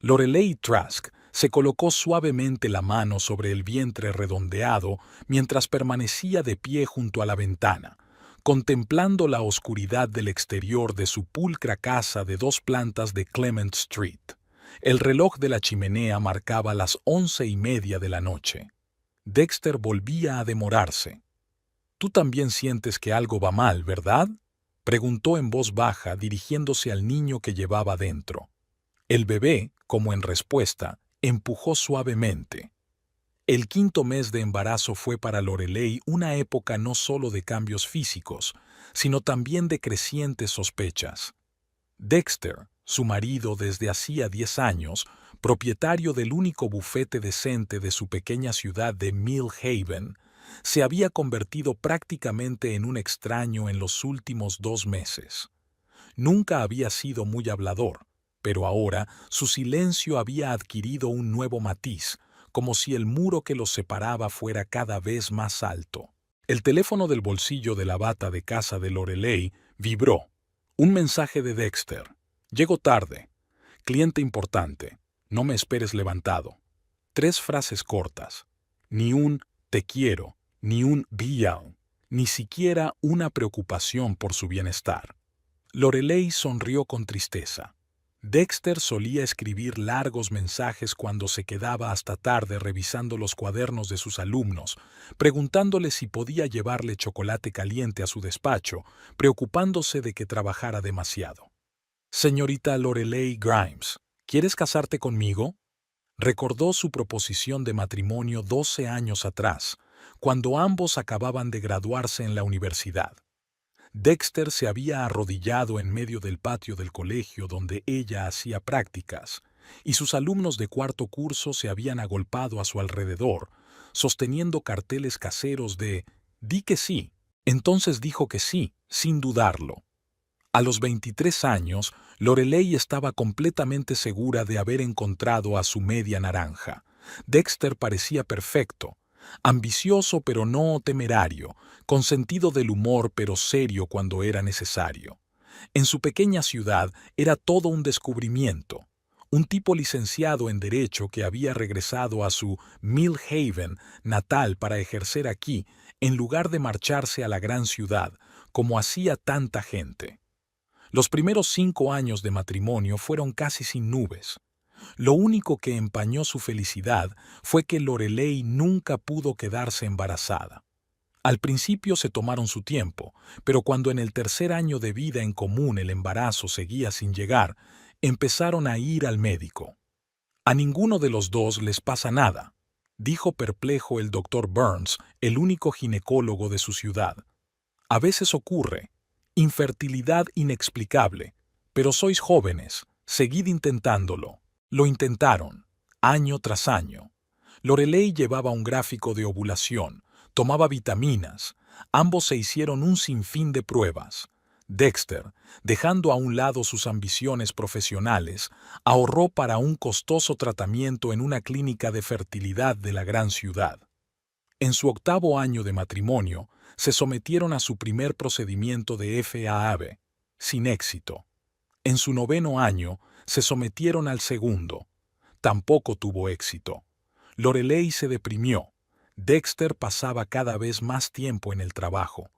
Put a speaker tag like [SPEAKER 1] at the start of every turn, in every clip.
[SPEAKER 1] Lorelei Trask se colocó suavemente la mano sobre el vientre redondeado mientras permanecía de pie junto a la ventana, contemplando la oscuridad del exterior de su pulcra casa de 2 plantas de Clement Street. El reloj de la chimenea marcaba las 11:30 de la noche. Dexter volvía a demorarse. «Tú también sientes que algo va mal, ¿verdad?», preguntó en voz baja dirigiéndose al niño que llevaba dentro. El bebé, como en respuesta, empujó suavemente. El 5.º mes de embarazo fue para Lorelei una época no solo de cambios físicos, sino también de crecientes sospechas. Dexter, su marido desde hacía 10 años, propietario del único bufete decente de su pequeña ciudad de Mill Haven, se había convertido prácticamente en un extraño en los últimos 2 meses. Nunca había sido muy hablador, pero ahora su silencio había adquirido un nuevo matiz, como si el muro que los separaba fuera cada vez más alto. El teléfono del bolsillo de la bata de casa de Lorelei vibró. Un mensaje de Dexter. «Llego tarde. Cliente importante. No me esperes levantado». 3 frases cortas. Ni un «te quiero», ni un «be-out», ni siquiera una preocupación por su bienestar. Lorelei sonrió con tristeza. Dexter solía escribir largos mensajes cuando se quedaba hasta tarde revisando los cuadernos de sus alumnos, preguntándole si podía llevarle chocolate caliente a su despacho, preocupándose de que trabajara demasiado. «Señorita Lorelei Grimes, ¿quieres casarte conmigo?», recordó su proposición de matrimonio 12 años atrás, cuando ambos acababan de graduarse en la universidad. Dexter se había arrodillado en medio del patio del colegio donde ella hacía prácticas, y sus alumnos de 4.º curso se habían agolpado a su alrededor, sosteniendo carteles caseros de «Di que sí». Entonces dijo que sí, sin dudarlo. A los 23 años, Lorelei estaba completamente segura de haber encontrado a su media naranja. Dexter parecía perfecto, ambicioso pero no temerario, con sentido del humor pero serio cuando era necesario. En su pequeña ciudad era todo un descubrimiento. Un tipo licenciado en Derecho que había regresado a su Mill Haven natal para ejercer aquí, en lugar de marcharse a la gran ciudad, como hacía tanta gente. Los primeros 5 años de matrimonio fueron casi sin nubes. Lo único que empañó su felicidad fue que Lorelei nunca pudo quedarse embarazada. Al principio se tomaron su tiempo, pero cuando en el 3.er año de vida en común el embarazo seguía sin llegar, empezaron a ir al médico. «A ninguno de los dos les pasa nada», dijo perplejo el doctor Burns, el único ginecólogo de su ciudad. «A veces ocurre. Infertilidad inexplicable. Pero sois jóvenes. Seguid intentándolo». Lo intentaron, año tras año. Lorelei llevaba un gráfico de ovulación, tomaba vitaminas. Ambos se hicieron un sinfín de pruebas. Dexter, dejando a un lado sus ambiciones profesionales, ahorró para un costoso tratamiento en una clínica de fertilidad de la gran ciudad. En su 8.º año de matrimonio, se sometieron a su primer procedimiento de FAAB, sin éxito. En su 9.º año, se sometieron al segundo. Tampoco tuvo éxito. Lorelei se deprimió. Dexter pasaba cada vez más tiempo en el trabajo.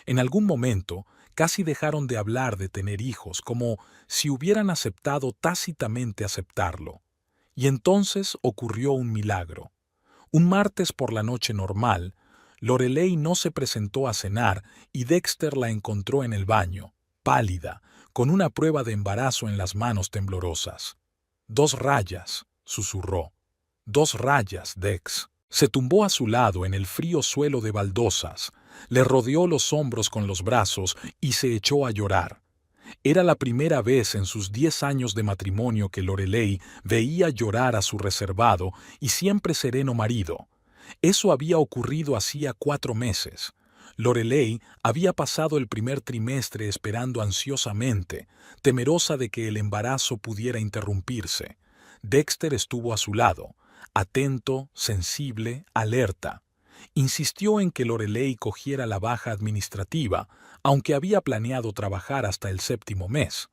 [SPEAKER 1] En algún momento, casi dejaron de hablar de tener hijos, como si hubieran aceptado tácitamente aceptarlo. Y entonces ocurrió un milagro. Un martes por la noche normal, Lorelei no se presentó a cenar y Dexter la encontró en el baño, pálida, con una prueba de embarazo en las manos temblorosas. «2 rayas», susurró. «2 rayas, Dex». Se tumbó a su lado en el frío suelo de baldosas, le rodeó los hombros con los brazos y se echó a llorar. Era la primera vez en sus 10 años de matrimonio que Lorelei veía llorar a su reservado y siempre sereno marido. Eso había ocurrido hacía 4 meses. Lorelei había pasado el primer trimestre esperando ansiosamente, temerosa de que el embarazo pudiera interrumpirse. Dexter estuvo a su lado, atento, sensible, alerta. Insistió en que Lorelei cogiera la baja administrativa, aunque había planeado trabajar hasta el 7.º mes.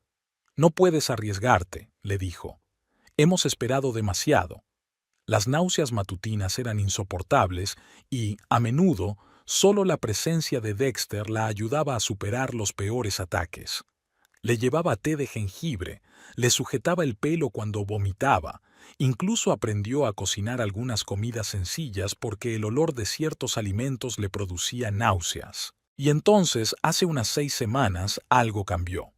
[SPEAKER 1] «No puedes arriesgarte», le dijo. Hemos esperado demasiado. Las náuseas matutinas eran insoportables y, a menudo, solo la presencia de Dexter la ayudaba a superar los peores ataques. Le llevaba té de jengibre, le sujetaba el pelo cuando vomitaba, incluso aprendió a cocinar algunas comidas sencillas porque el olor de ciertos alimentos le producía náuseas. Y entonces, hace unas 6 semanas, algo cambió.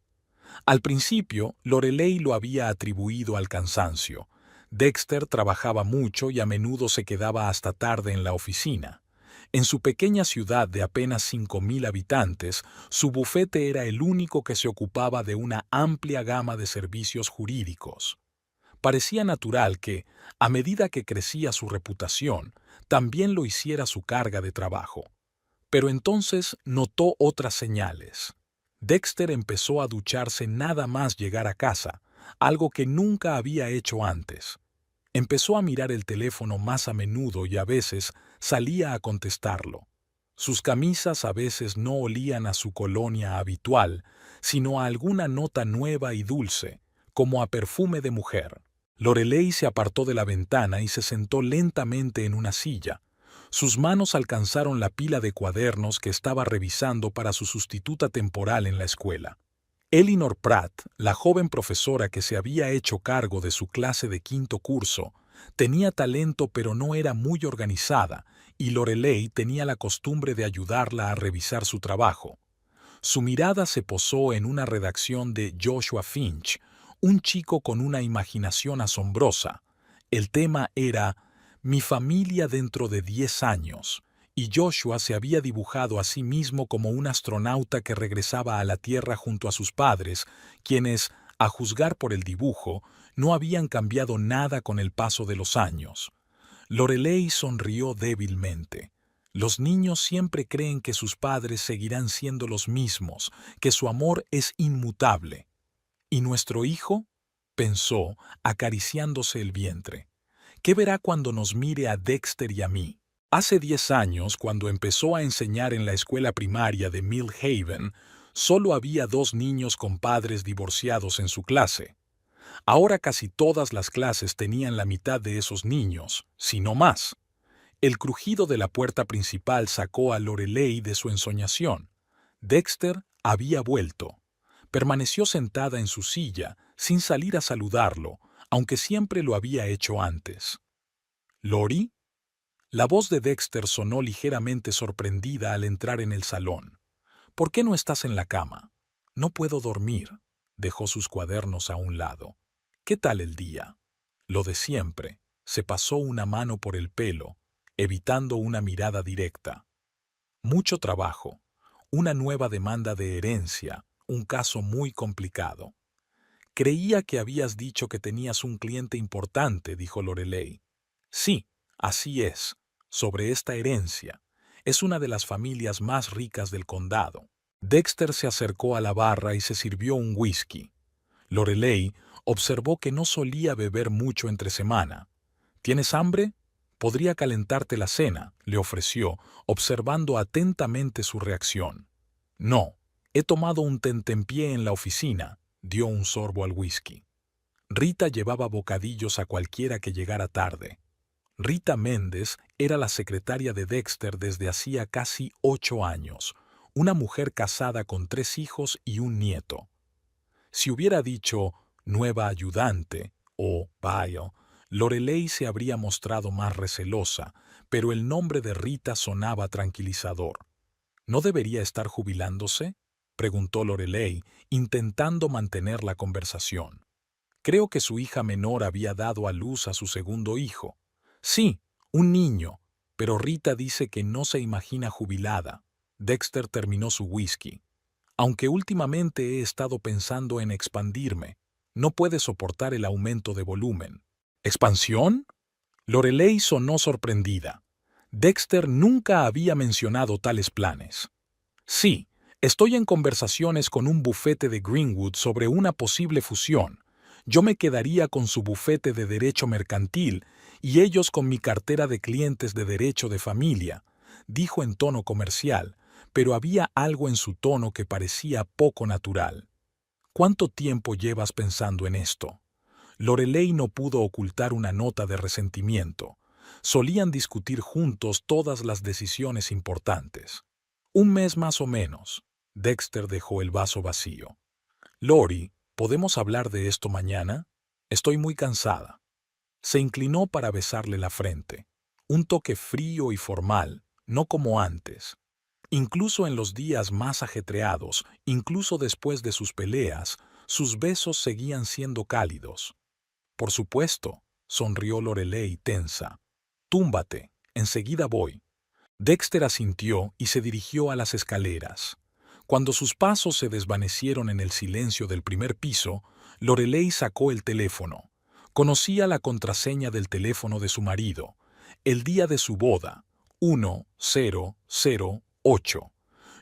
[SPEAKER 1] Al principio, Lorelei lo había atribuido al cansancio. Dexter trabajaba mucho y a menudo se quedaba hasta tarde en la oficina. En su pequeña ciudad de apenas 5.000 habitantes, su bufete era el único que se ocupaba de una amplia gama de servicios jurídicos. Parecía natural que, a medida que crecía su reputación, también lo hiciera su carga de trabajo. Pero entonces notó otras señales. Dexter empezó a ducharse nada más llegar a casa, algo que nunca había hecho antes. Empezó a mirar el teléfono más a menudo y a veces salía a contestarlo. Sus camisas a veces no olían a su colonia habitual, sino a alguna nota nueva y dulce, como a perfume de mujer. Lorelei se apartó de la ventana y se sentó lentamente en una silla. Sus manos alcanzaron la pila de cuadernos que estaba revisando para su sustituta temporal en la escuela. Elinor Pratt, la joven profesora que se había hecho cargo de su clase de 5º curso, tenía talento pero no era muy organizada, y Lorelei tenía la costumbre de ayudarla a revisar su trabajo. Su mirada se posó en una redacción de Joshua Finch, un chico con una imaginación asombrosa. El tema era «Mi familia dentro de 10 años», y Joshua se había dibujado a sí mismo como un astronauta que regresaba a la Tierra junto a sus padres, quienes, a juzgar por el dibujo, no habían cambiado nada con el paso de los años. Lorelei sonrió débilmente. Los niños siempre creen que sus padres seguirán siendo los mismos, que su amor es inmutable. ¿Y nuestro hijo?, pensó, acariciándose el vientre. ¿Qué verá cuando nos mire a Dexter y a mí? Hace 10 años, cuando empezó a enseñar en la escuela primaria de Mill Haven, solo había 2 niños con padres divorciados en su clase. Ahora casi todas las clases tenían la mitad de esos niños, si no más. El crujido de la puerta principal sacó a Lorelei de su ensoñación. Dexter había vuelto. Permaneció sentada en su silla, sin salir a saludarlo, aunque siempre lo había hecho antes. «¿Lori?» La voz de Dexter sonó ligeramente sorprendida al entrar en el salón. «¿Por qué no estás en la cama?» «No puedo dormir». Dejó sus cuadernos a un lado. «¿Qué tal el día?» «Lo de siempre». Se pasó una mano por el pelo, evitando una mirada directa. «Mucho trabajo. Una nueva demanda de herencia. Un caso muy complicado». «Creía que habías dicho que tenías un cliente importante», dijo Lorelei. «Sí, así es. Sobre esta herencia. Es una de las familias más ricas del condado». Dexter se acercó a la barra y se sirvió un whisky. Lorelei observó que no solía beber mucho entre semana. «¿Tienes hambre? Podría calentarte la cena», le ofreció, observando atentamente su reacción. «No, he tomado un tentempié en la oficina», dio un sorbo al whisky. Rita llevaba bocadillos a cualquiera que llegara tarde. Rita Méndez era la secretaria de Dexter desde hacía casi 8 años, una mujer casada con 3 hijos y un nieto. Si hubiera dicho «nueva ayudante» o «Bio», Lorelei se habría mostrado más recelosa, pero el nombre de Rita sonaba tranquilizador. «¿No debería estar jubilándose?», preguntó Lorelei, intentando mantener la conversación. «Creo que su hija menor había dado a luz a su segundo hijo». «Sí, un niño, pero Rita dice que no se imagina jubilada». Dexter terminó su whisky. «Aunque últimamente he estado pensando en expandirme. No puede soportar el aumento de volumen». «¿Expansión?». Lorelei sonó sorprendida. Dexter nunca había mencionado tales planes. «Sí, estoy en conversaciones con un bufete de Greenwood sobre una posible fusión. Yo me quedaría con su bufete de derecho mercantil y ellos con mi cartera de clientes de derecho de familia», dijo en tono comercial, pero había algo en su tono que parecía poco natural. «¿Cuánto tiempo llevas pensando en esto?». Lorelei no pudo ocultar una nota de resentimiento. Solían discutir juntos todas las decisiones importantes. Un mes más o menos. Dexter dejó el vaso vacío. Lori, ¿podemos hablar de esto mañana? Estoy muy cansada. Se inclinó para besarle la frente. Un toque frío y formal, no como antes. Incluso en los días más ajetreados, incluso después de sus peleas, sus besos seguían siendo cálidos. Por supuesto, sonrió Lorelei tensa. Túmbate, enseguida voy. Dexter asintió y se dirigió a las escaleras. Cuando sus pasos se desvanecieron en el silencio del primer piso, Lorelei sacó el teléfono. Conocía la contraseña del teléfono de su marido. El día de su boda, 1008.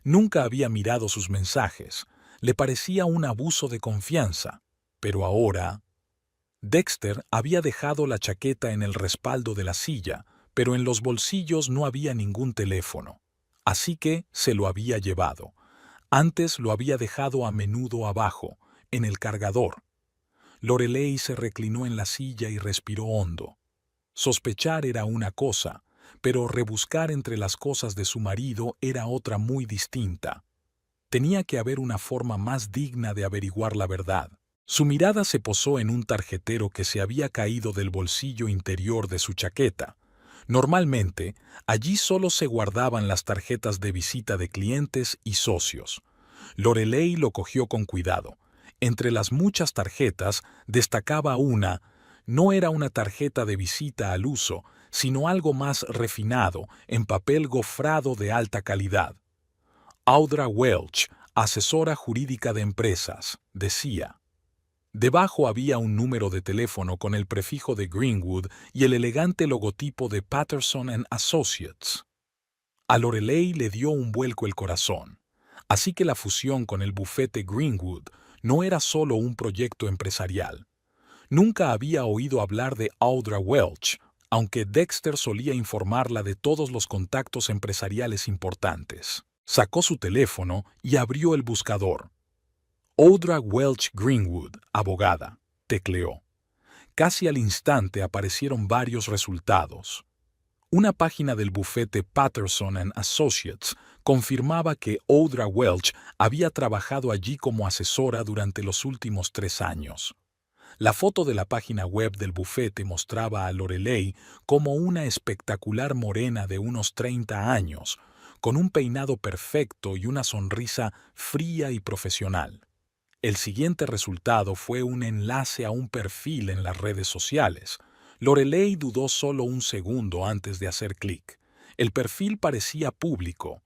[SPEAKER 1] Nunca había mirado sus mensajes. Le parecía un abuso de confianza. Pero ahora... Dexter había dejado la chaqueta en el respaldo de la silla, pero en los bolsillos no había ningún teléfono. Así que se lo había llevado. Antes lo había dejado a menudo abajo, en el cargador. Lorelei se reclinó en la silla y respiró hondo. Sospechar era una cosa, pero rebuscar entre las cosas de su marido era otra muy distinta. Tenía que haber una forma más digna de averiguar la verdad. Su mirada se posó en un tarjetero que se había caído del bolsillo interior de su chaqueta. Normalmente, allí solo se guardaban las tarjetas de visita de clientes y socios. Lorelei lo cogió con cuidado. Entre las muchas tarjetas destacaba una. No era una tarjeta de visita al uso, sino algo más refinado, en papel gofrado de alta calidad. Audra Welch, asesora jurídica de empresas, decía. Debajo había un número de teléfono con el prefijo de Greenwood y el elegante logotipo de Patterson & Associates. A Lorelei le dio un vuelco el corazón. Así que la fusión con el bufete Greenwood no era solo un proyecto empresarial. Nunca había oído hablar de Audra Welch, aunque Dexter solía informarla de todos los contactos empresariales importantes. Sacó su teléfono y abrió el buscador. Audra Welch Greenwood, abogada, tecleó. Casi al instante aparecieron varios resultados. Una página del bufete Patterson & Associates confirmaba que Audra Welch había trabajado allí como asesora durante los últimos 3 años. La foto de la página web del bufete mostraba a Lorelei como una espectacular morena de unos 30 años, con un peinado perfecto y una sonrisa fría y profesional. El siguiente resultado fue un enlace a un perfil en las redes sociales. Lorelei dudó solo un segundo antes de hacer clic. El perfil parecía público.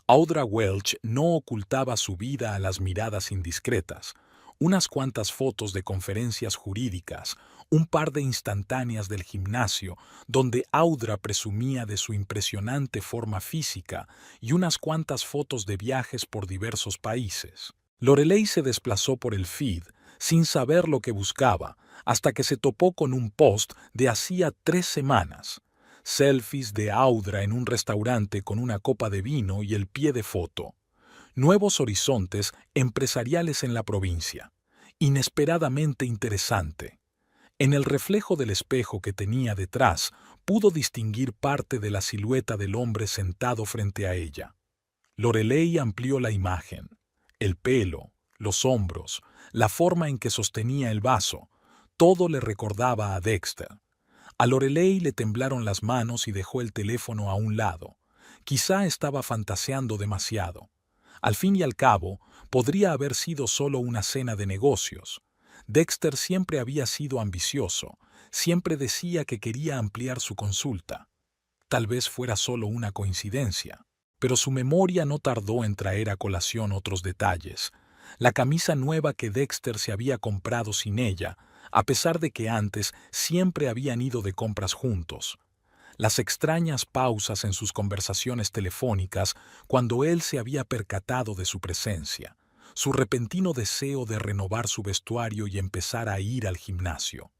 [SPEAKER 1] Audra Welch no ocultaba su vida a las miradas indiscretas. Unas cuantas fotos de conferencias jurídicas, un par de instantáneas del gimnasio, donde Audra presumía de su impresionante forma física, y unas cuantas fotos de viajes por diversos países. Lorelei se desplazó por el feed, sin saber lo que buscaba, hasta que se topó con un post de hacía 3 semanas. Selfies de Audra en un restaurante con una copa de vino y el pie de foto. Nuevos horizontes empresariales en la provincia. Inesperadamente interesante. En el reflejo del espejo que tenía detrás, pudo distinguir parte de la silueta del hombre sentado frente a ella. Lorelei amplió la imagen. El pelo, los hombros, la forma en que sostenía el vaso, todo le recordaba a Dexter. A Lorelei le temblaron las manos y dejó el teléfono a un lado. Quizá estaba fantaseando demasiado. Al fin y al cabo, podría haber sido solo una cena de negocios. Dexter siempre había sido ambicioso, siempre decía que quería ampliar su consulta. Tal vez fuera solo una coincidencia. Pero su memoria no tardó en traer a colación otros detalles. La camisa nueva que Dexter se había comprado sin ella, a pesar de que antes siempre habían ido de compras juntos. Las extrañas pausas en sus conversaciones telefónicas cuando él se había percatado de su presencia. Su repentino deseo de renovar su vestuario y empezar a ir al gimnasio.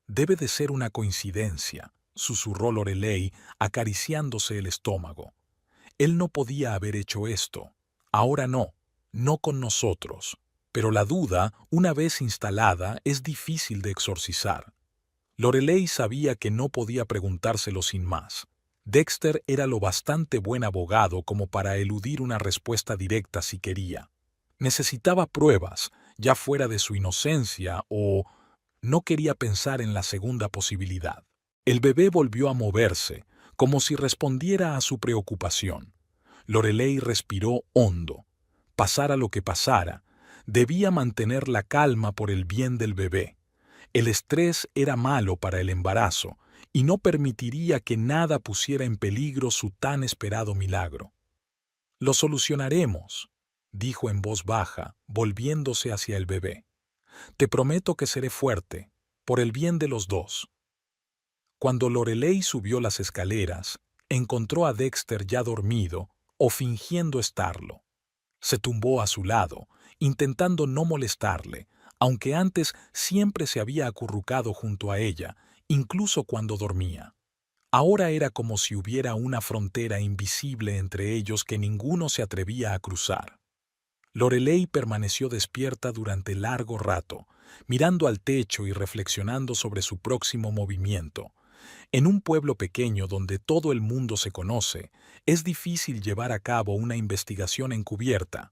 [SPEAKER 1] Debe de ser una coincidencia, susurró Lorelei, acariciándose el estómago. Él no podía haber hecho esto. Ahora no, no con nosotros. Pero la duda, una vez instalada, es difícil de exorcizar. Lorelei sabía que no podía preguntárselo sin más. Dexter era lo bastante buen abogado como para eludir una respuesta directa si quería. Necesitaba pruebas, ya fuera de su inocencia o no quería pensar en la segunda posibilidad. El bebé volvió a moverse, como si respondiera a su preocupación. Lorelei respiró hondo. Pasara lo que pasara, debía mantener la calma por el bien del bebé. El estrés era malo para el embarazo y no permitiría que nada pusiera en peligro su tan esperado milagro. «Lo solucionaremos», dijo en voz baja, volviéndose hacia el bebé. «Te prometo que seré fuerte, por el bien de los dos». Cuando Lorelei subió las escaleras, encontró a Dexter ya dormido o fingiendo estarlo. Se tumbó a su lado, intentando no molestarle, aunque antes siempre se había acurrucado junto a ella, incluso cuando dormía. Ahora era como si hubiera una frontera invisible entre ellos que ninguno se atrevía a cruzar. Lorelei permaneció despierta durante largo rato, mirando al techo y reflexionando sobre su próximo movimiento. En un pueblo pequeño donde todo el mundo se conoce, es difícil llevar a cabo una investigación encubierta.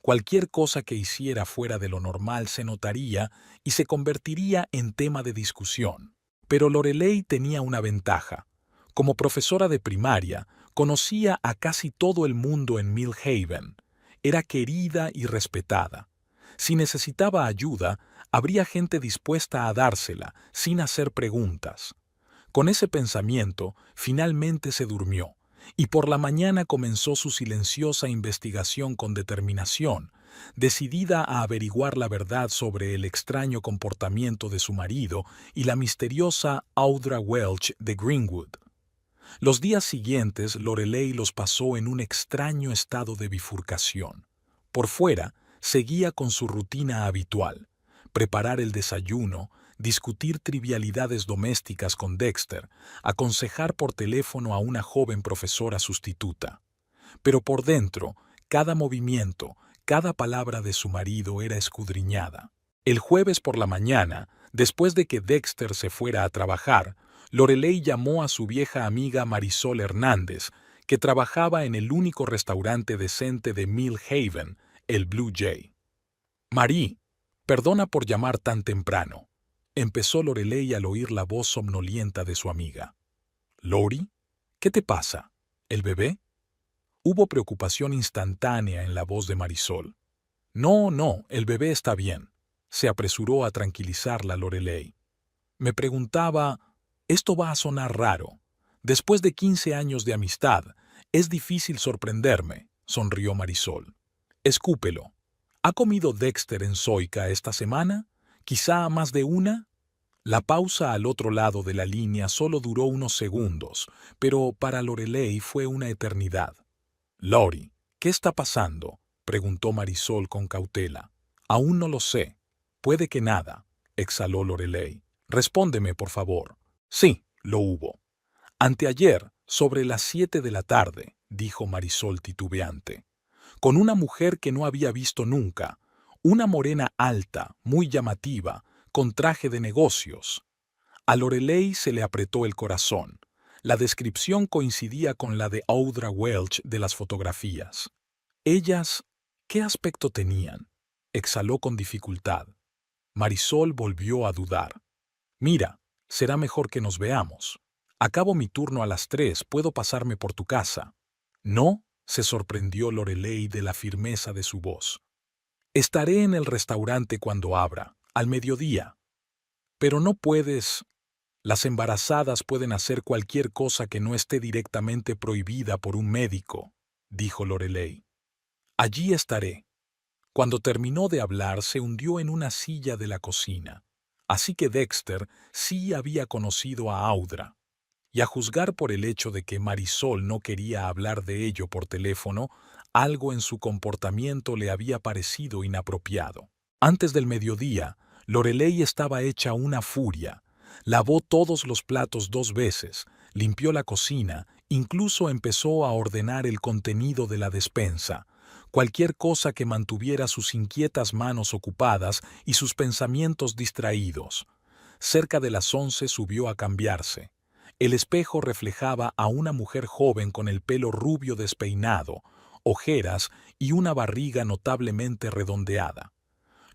[SPEAKER 1] Cualquier cosa que hiciera fuera de lo normal se notaría y se convertiría en tema de discusión. Pero Lorelei tenía una ventaja. Como profesora de primaria, conocía a casi todo el mundo en Mill Haven. Era querida y respetada. Si necesitaba ayuda, habría gente dispuesta a dársela, sin hacer preguntas. Con ese pensamiento, finalmente se durmió, y por la mañana comenzó su silenciosa investigación con determinación, decidida a averiguar la verdad sobre el extraño comportamiento de su marido y la misteriosa Audra Welch de Greenwood. Los días siguientes Lorelei los pasó en un extraño estado de bifurcación. Por fuera, seguía con su rutina habitual: preparar el desayuno, discutir trivialidades domésticas con Dexter, aconsejar por teléfono a una joven profesora sustituta. Pero por dentro, cada movimiento, cada palabra de su marido era escudriñada. El jueves por la mañana, después de que Dexter se fuera a trabajar, Lorelei llamó a su vieja amiga Marisol Hernández, que trabajaba en el único restaurante decente de Mill Haven, el Blue Jay. «Marí, perdona por llamar tan temprano», empezó Lorelei al oír la voz somnolienta de su amiga. «¿Lori? ¿Qué te pasa? ¿El bebé?» Hubo preocupación instantánea en la voz de Marisol. «No, el bebé está bien», se apresuró a tranquilizarla Lorelei. «Me preguntaba, esto va a sonar raro. Después de 15 años de amistad, es difícil sorprenderme», sonrió Marisol. «Escúpelo. ¿Ha comido Dexter en Zoica esta semana? ¿Quizá más de una?» La pausa al otro lado de la línea solo duró unos segundos, pero para Lorelei fue una eternidad. «Lori, ¿qué está pasando?», preguntó Marisol con cautela. «Aún no lo sé. Puede que nada», exhaló Lorelei. «Respóndeme, por favor». «Sí, lo hubo. Anteayer, sobre las 7 de la tarde», dijo Marisol titubeante. «Con una mujer que no había visto nunca, una morena alta, muy llamativa, con traje de negocios». A Lorelei se le apretó el corazón. La descripción coincidía con la de Audra Welch de las fotografías. Ellas, ¿qué aspecto tenían?, exhaló con dificultad. Marisol volvió a dudar. «Mira, será mejor que nos veamos. Acabo mi turno a las 3, ¿puedo pasarme por tu casa?» «No», se sorprendió Lorelei de la firmeza de su voz. «Estaré en el restaurante cuando abra, al mediodía». «Pero no puedes...» «Las embarazadas pueden hacer cualquier cosa que no esté directamente prohibida por un médico», dijo Lorelei. «Allí estaré». Cuando terminó de hablar, se hundió en una silla de la cocina. Así que Dexter sí había conocido a Audra. Y a juzgar por el hecho de que Marisol no quería hablar de ello por teléfono, algo en su comportamiento le había parecido inapropiado. Antes del mediodía, Lorelei estaba hecha una furia. Lavó todos los platos 2 veces, limpió la cocina, incluso empezó a ordenar el contenido de la despensa. cualquier cosa que mantuviera sus inquietas manos ocupadas y sus pensamientos distraídos. Cerca de las 11 subió a cambiarse. El espejo reflejaba a una mujer joven con el pelo rubio despeinado, ojeras y una barriga notablemente redondeada.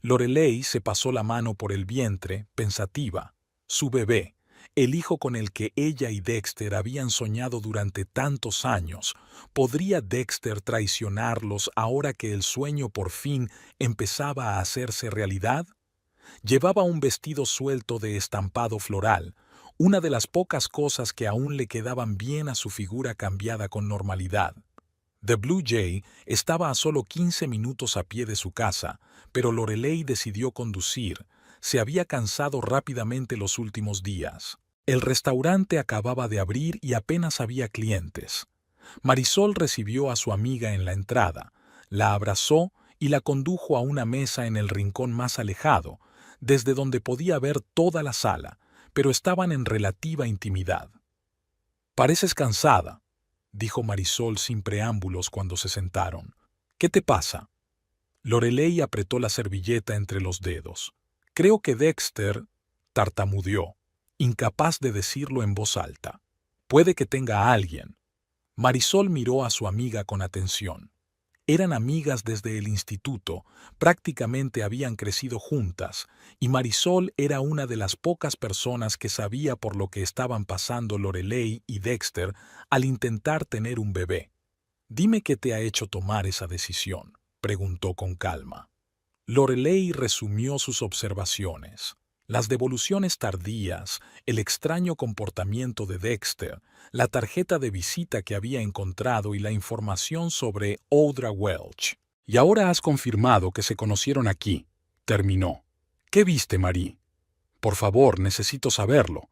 [SPEAKER 1] Lorelei se pasó la mano por el vientre, pensativa. Su bebé, el hijo con el que ella y Dexter habían soñado durante tantos años, ¿podría Dexter traicionarlos ahora que el sueño por fin empezaba a hacerse realidad? Llevaba un vestido suelto de estampado floral, una de las pocas cosas que aún le quedaban bien a su figura cambiada con normalidad. The Blue Jay estaba a solo 15 minutos a pie de su casa, pero Lorelei decidió conducir. Se había cansado rápidamente los últimos días. El restaurante acababa de abrir y apenas había clientes. Marisol recibió a su amiga en la entrada, la abrazó y la condujo a una mesa en el rincón más alejado, desde donde podía ver toda la sala, pero estaban en relativa intimidad. «Pareces cansada», dijo Marisol sin preámbulos cuando se sentaron. «¿Qué te pasa?» Lorelei apretó la servilleta entre los dedos. «Creo que Dexter», tartamudeó, incapaz de decirlo en voz alta. «Puede que tenga a alguien». Marisol miró a su amiga con atención. Eran amigas desde el instituto, prácticamente habían crecido juntas, y Marisol era una de las pocas personas que sabía por lo que estaban pasando Lorelei y Dexter al intentar tener un bebé. «Dime qué te ha hecho tomar esa decisión», preguntó con calma. Lorelei resumió sus observaciones. Las devoluciones tardías, el extraño comportamiento de Dexter, la tarjeta de visita que había encontrado y la información sobre Audra Welch. «Y ahora has confirmado que se conocieron aquí», terminó. «¿Qué viste, Marie?» «Por favor, necesito saberlo».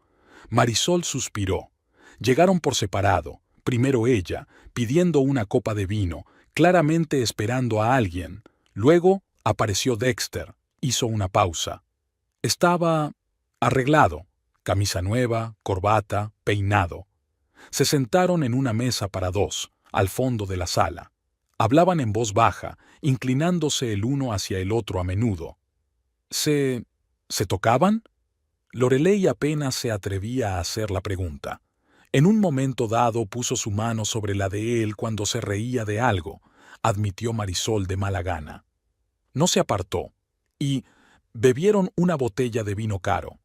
[SPEAKER 1] Marisol suspiró. Llegaron por separado, primero ella, pidiendo una copa de vino, claramente esperando a alguien. Luego apareció Dexter, hizo una pausa. Estaba arreglado, camisa nueva, corbata, peinado. Se sentaron en una mesa para dos, al fondo de la sala. Hablaban en voz baja, inclinándose el uno hacia el otro a menudo. ¿Se tocaban? Lorelei apenas se atrevía a hacer la pregunta. En un momento dado puso su mano sobre la de él cuando se reía de algo, admitió Marisol de mala gana. No se apartó, y bebieron una botella de vino caro.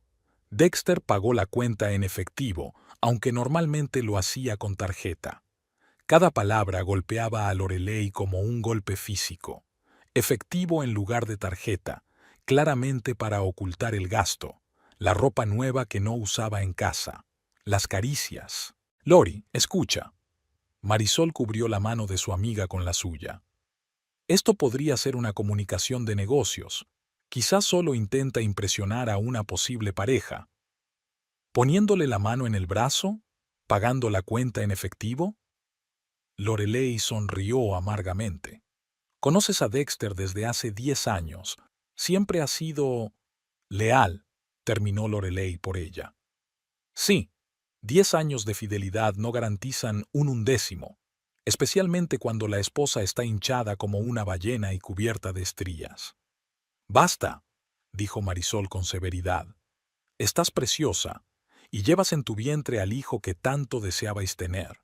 [SPEAKER 1] Dexter pagó la cuenta en efectivo, aunque normalmente lo hacía con tarjeta. Cada palabra golpeaba a Lorelei como un golpe físico. Efectivo en lugar de tarjeta, claramente para ocultar el gasto, la ropa nueva que no usaba en casa, las caricias. «Lori, escucha». Marisol cubrió la mano de su amiga con la suya. «Esto podría ser una comunicación de negocios. Quizás solo intenta impresionar a una posible pareja. ¿Poniéndole la mano en el brazo? ¿Pagando la cuenta en efectivo?» Lorelei sonrió amargamente. «Conoces a Dexter desde hace 10 años. Siempre ha sido leal», terminó Lorelei por ella. «Sí, 10 años de fidelidad no garantizan un undécimo, especialmente cuando la esposa está hinchada como una ballena y cubierta de estrías». «Basta», dijo Marisol con severidad. «Estás preciosa, y llevas en tu vientre al hijo que tanto deseabais tener».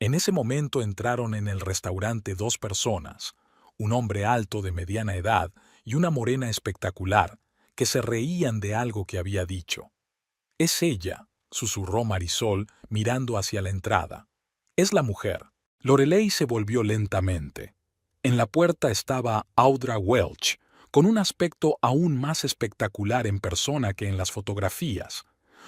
[SPEAKER 1] En ese momento entraron en el restaurante dos personas, un hombre alto de mediana edad y una morena espectacular, que se reían de algo que había dicho. «Es ella», susurró Marisol mirando hacia la entrada. «Es la mujer». Lorelei se volvió lentamente. En la puerta estaba Audra Welch, con un aspecto aún más espectacular en persona que en las fotografías.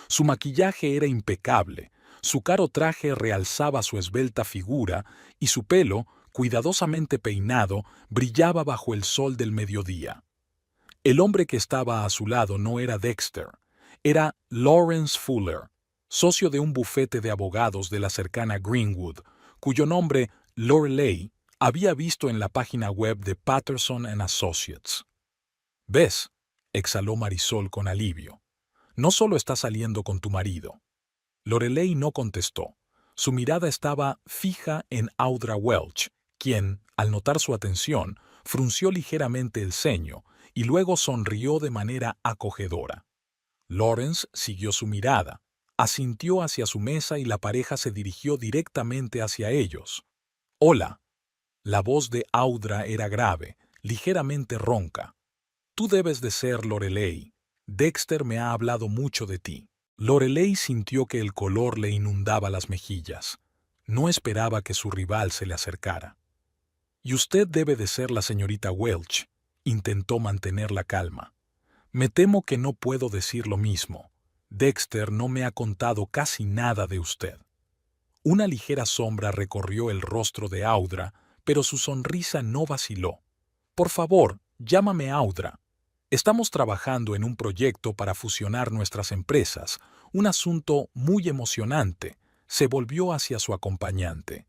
[SPEAKER 1] Su maquillaje era impecable, su caro traje realzaba su esbelta figura y su pelo, cuidadosamente peinado, brillaba bajo el sol del mediodía. El hombre que estaba a su lado no era Dexter, era Lawrence Fuller, socio de un bufete de abogados de la cercana Greenwood, cuyo nombre Lorelei había visto en la página web de Patterson & Associates. «¿Ves?», exhaló Marisol con alivio. «No solo estás saliendo con tu marido». Lorelei no contestó. Su mirada estaba fija en Audra Welch, quien, al notar su atención, frunció ligeramente el ceño y luego sonrió de manera acogedora. Lawrence siguió su mirada, asintió hacia su mesa y la pareja se dirigió directamente hacia ellos. «Hola». La voz de Audra era grave, ligeramente ronca. «Tú debes de ser Lorelei. Dexter me ha hablado mucho de ti». Lorelei sintió que el color le inundaba las mejillas. No esperaba que su rival se le acercara. «Y usted debe de ser la señorita Welch», intentó mantener la calma. «Me temo que no puedo decir lo mismo. Dexter no me ha contado casi nada de usted». Una ligera sombra recorrió el rostro de Audra, pero su sonrisa no vaciló. «Por favor, llámame Audra. Estamos trabajando en un proyecto para fusionar nuestras empresas, un asunto muy emocionante», se volvió hacia su acompañante.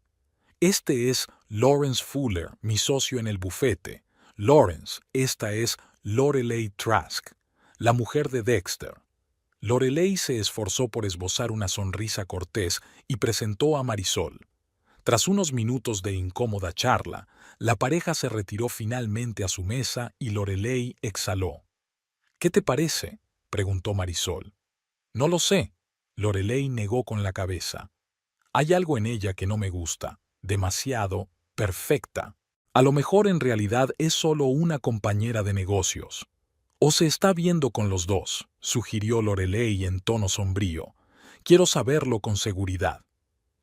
[SPEAKER 1] «Este es Lawrence Fuller, mi socio en el bufete. Lawrence, esta es Lorelei Trask, la mujer de Dexter». Lorelei se esforzó por esbozar una sonrisa cortés y presentó a Marisol. Tras unos minutos de incómoda charla, la pareja se retiró finalmente a su mesa y Lorelei exhaló. «¿Qué te parece?», preguntó Marisol. «No lo sé», Lorelei negó con la cabeza. «Hay algo en ella que no me gusta, demasiado perfecta. A lo mejor en realidad es solo una compañera de negocios». «O se está viendo con los dos», sugirió Lorelei en tono sombrío. «Quiero saberlo con seguridad».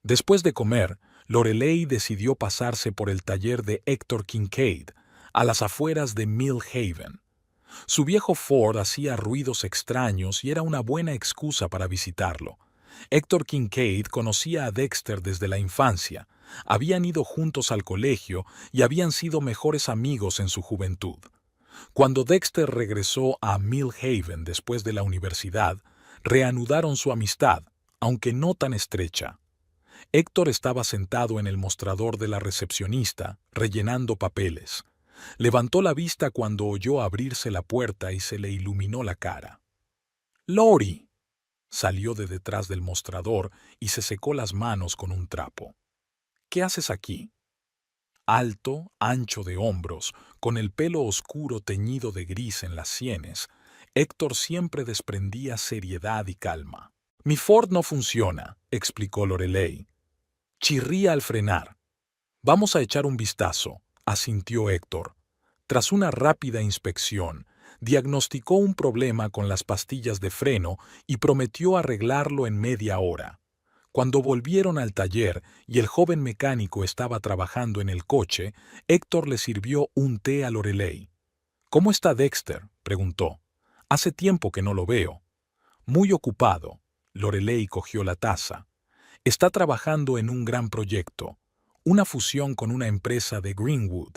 [SPEAKER 1] Después de comer, Lorelei decidió pasarse por el taller de Héctor Kincaid, a las afueras de Mill Haven. Su viejo Ford hacía ruidos extraños y era una buena excusa para visitarlo. Héctor Kincaid conocía a Dexter desde la infancia, habían ido juntos al colegio y habían sido mejores amigos en su juventud. Cuando Dexter regresó a Mill Haven después de la universidad, reanudaron su amistad, aunque no tan estrecha. Héctor estaba sentado en el mostrador de la recepcionista, rellenando papeles. Levantó la vista cuando oyó abrirse la puerta y se le iluminó la cara. «Lori», salió de detrás del mostrador y se secó las manos con un trapo. «¿Qué haces aquí?» Alto, ancho de hombros, con el pelo oscuro teñido de gris en las sienes, Héctor siempre desprendía seriedad y calma. «Mi Ford no funciona», explicó Lorelei. «Chirría al frenar». «Vamos a echar un vistazo», asintió Héctor. Tras una rápida inspección, diagnosticó un problema con las pastillas de freno y prometió arreglarlo en media hora. Cuando volvieron al taller y el joven mecánico estaba trabajando en el coche, Héctor le sirvió un té a Lorelei. «¿Cómo está Dexter?», preguntó. «Hace tiempo que no lo veo». «Muy ocupado». Lorelei cogió la taza. «Está trabajando en un gran proyecto, una fusión con una empresa de Greenwood».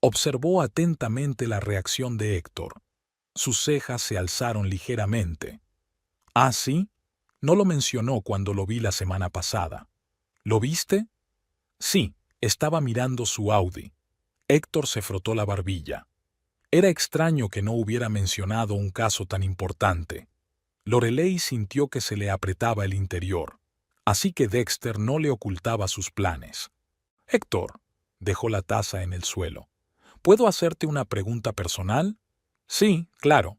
[SPEAKER 1] Observó atentamente la reacción de Héctor. Sus cejas se alzaron ligeramente. «¿Ah, sí? No lo mencionó cuando lo vi la semana pasada». «¿Lo viste?» «Sí, estaba mirando su Audi». Héctor se frotó la barbilla. Era extraño que no hubiera mencionado un caso tan importante. Lorelei sintió que se le apretaba el interior, así que Dexter no le ocultaba sus planes. «Héctor», dejó la taza en el suelo. «¿Puedo hacerte una pregunta personal?» «Sí, claro».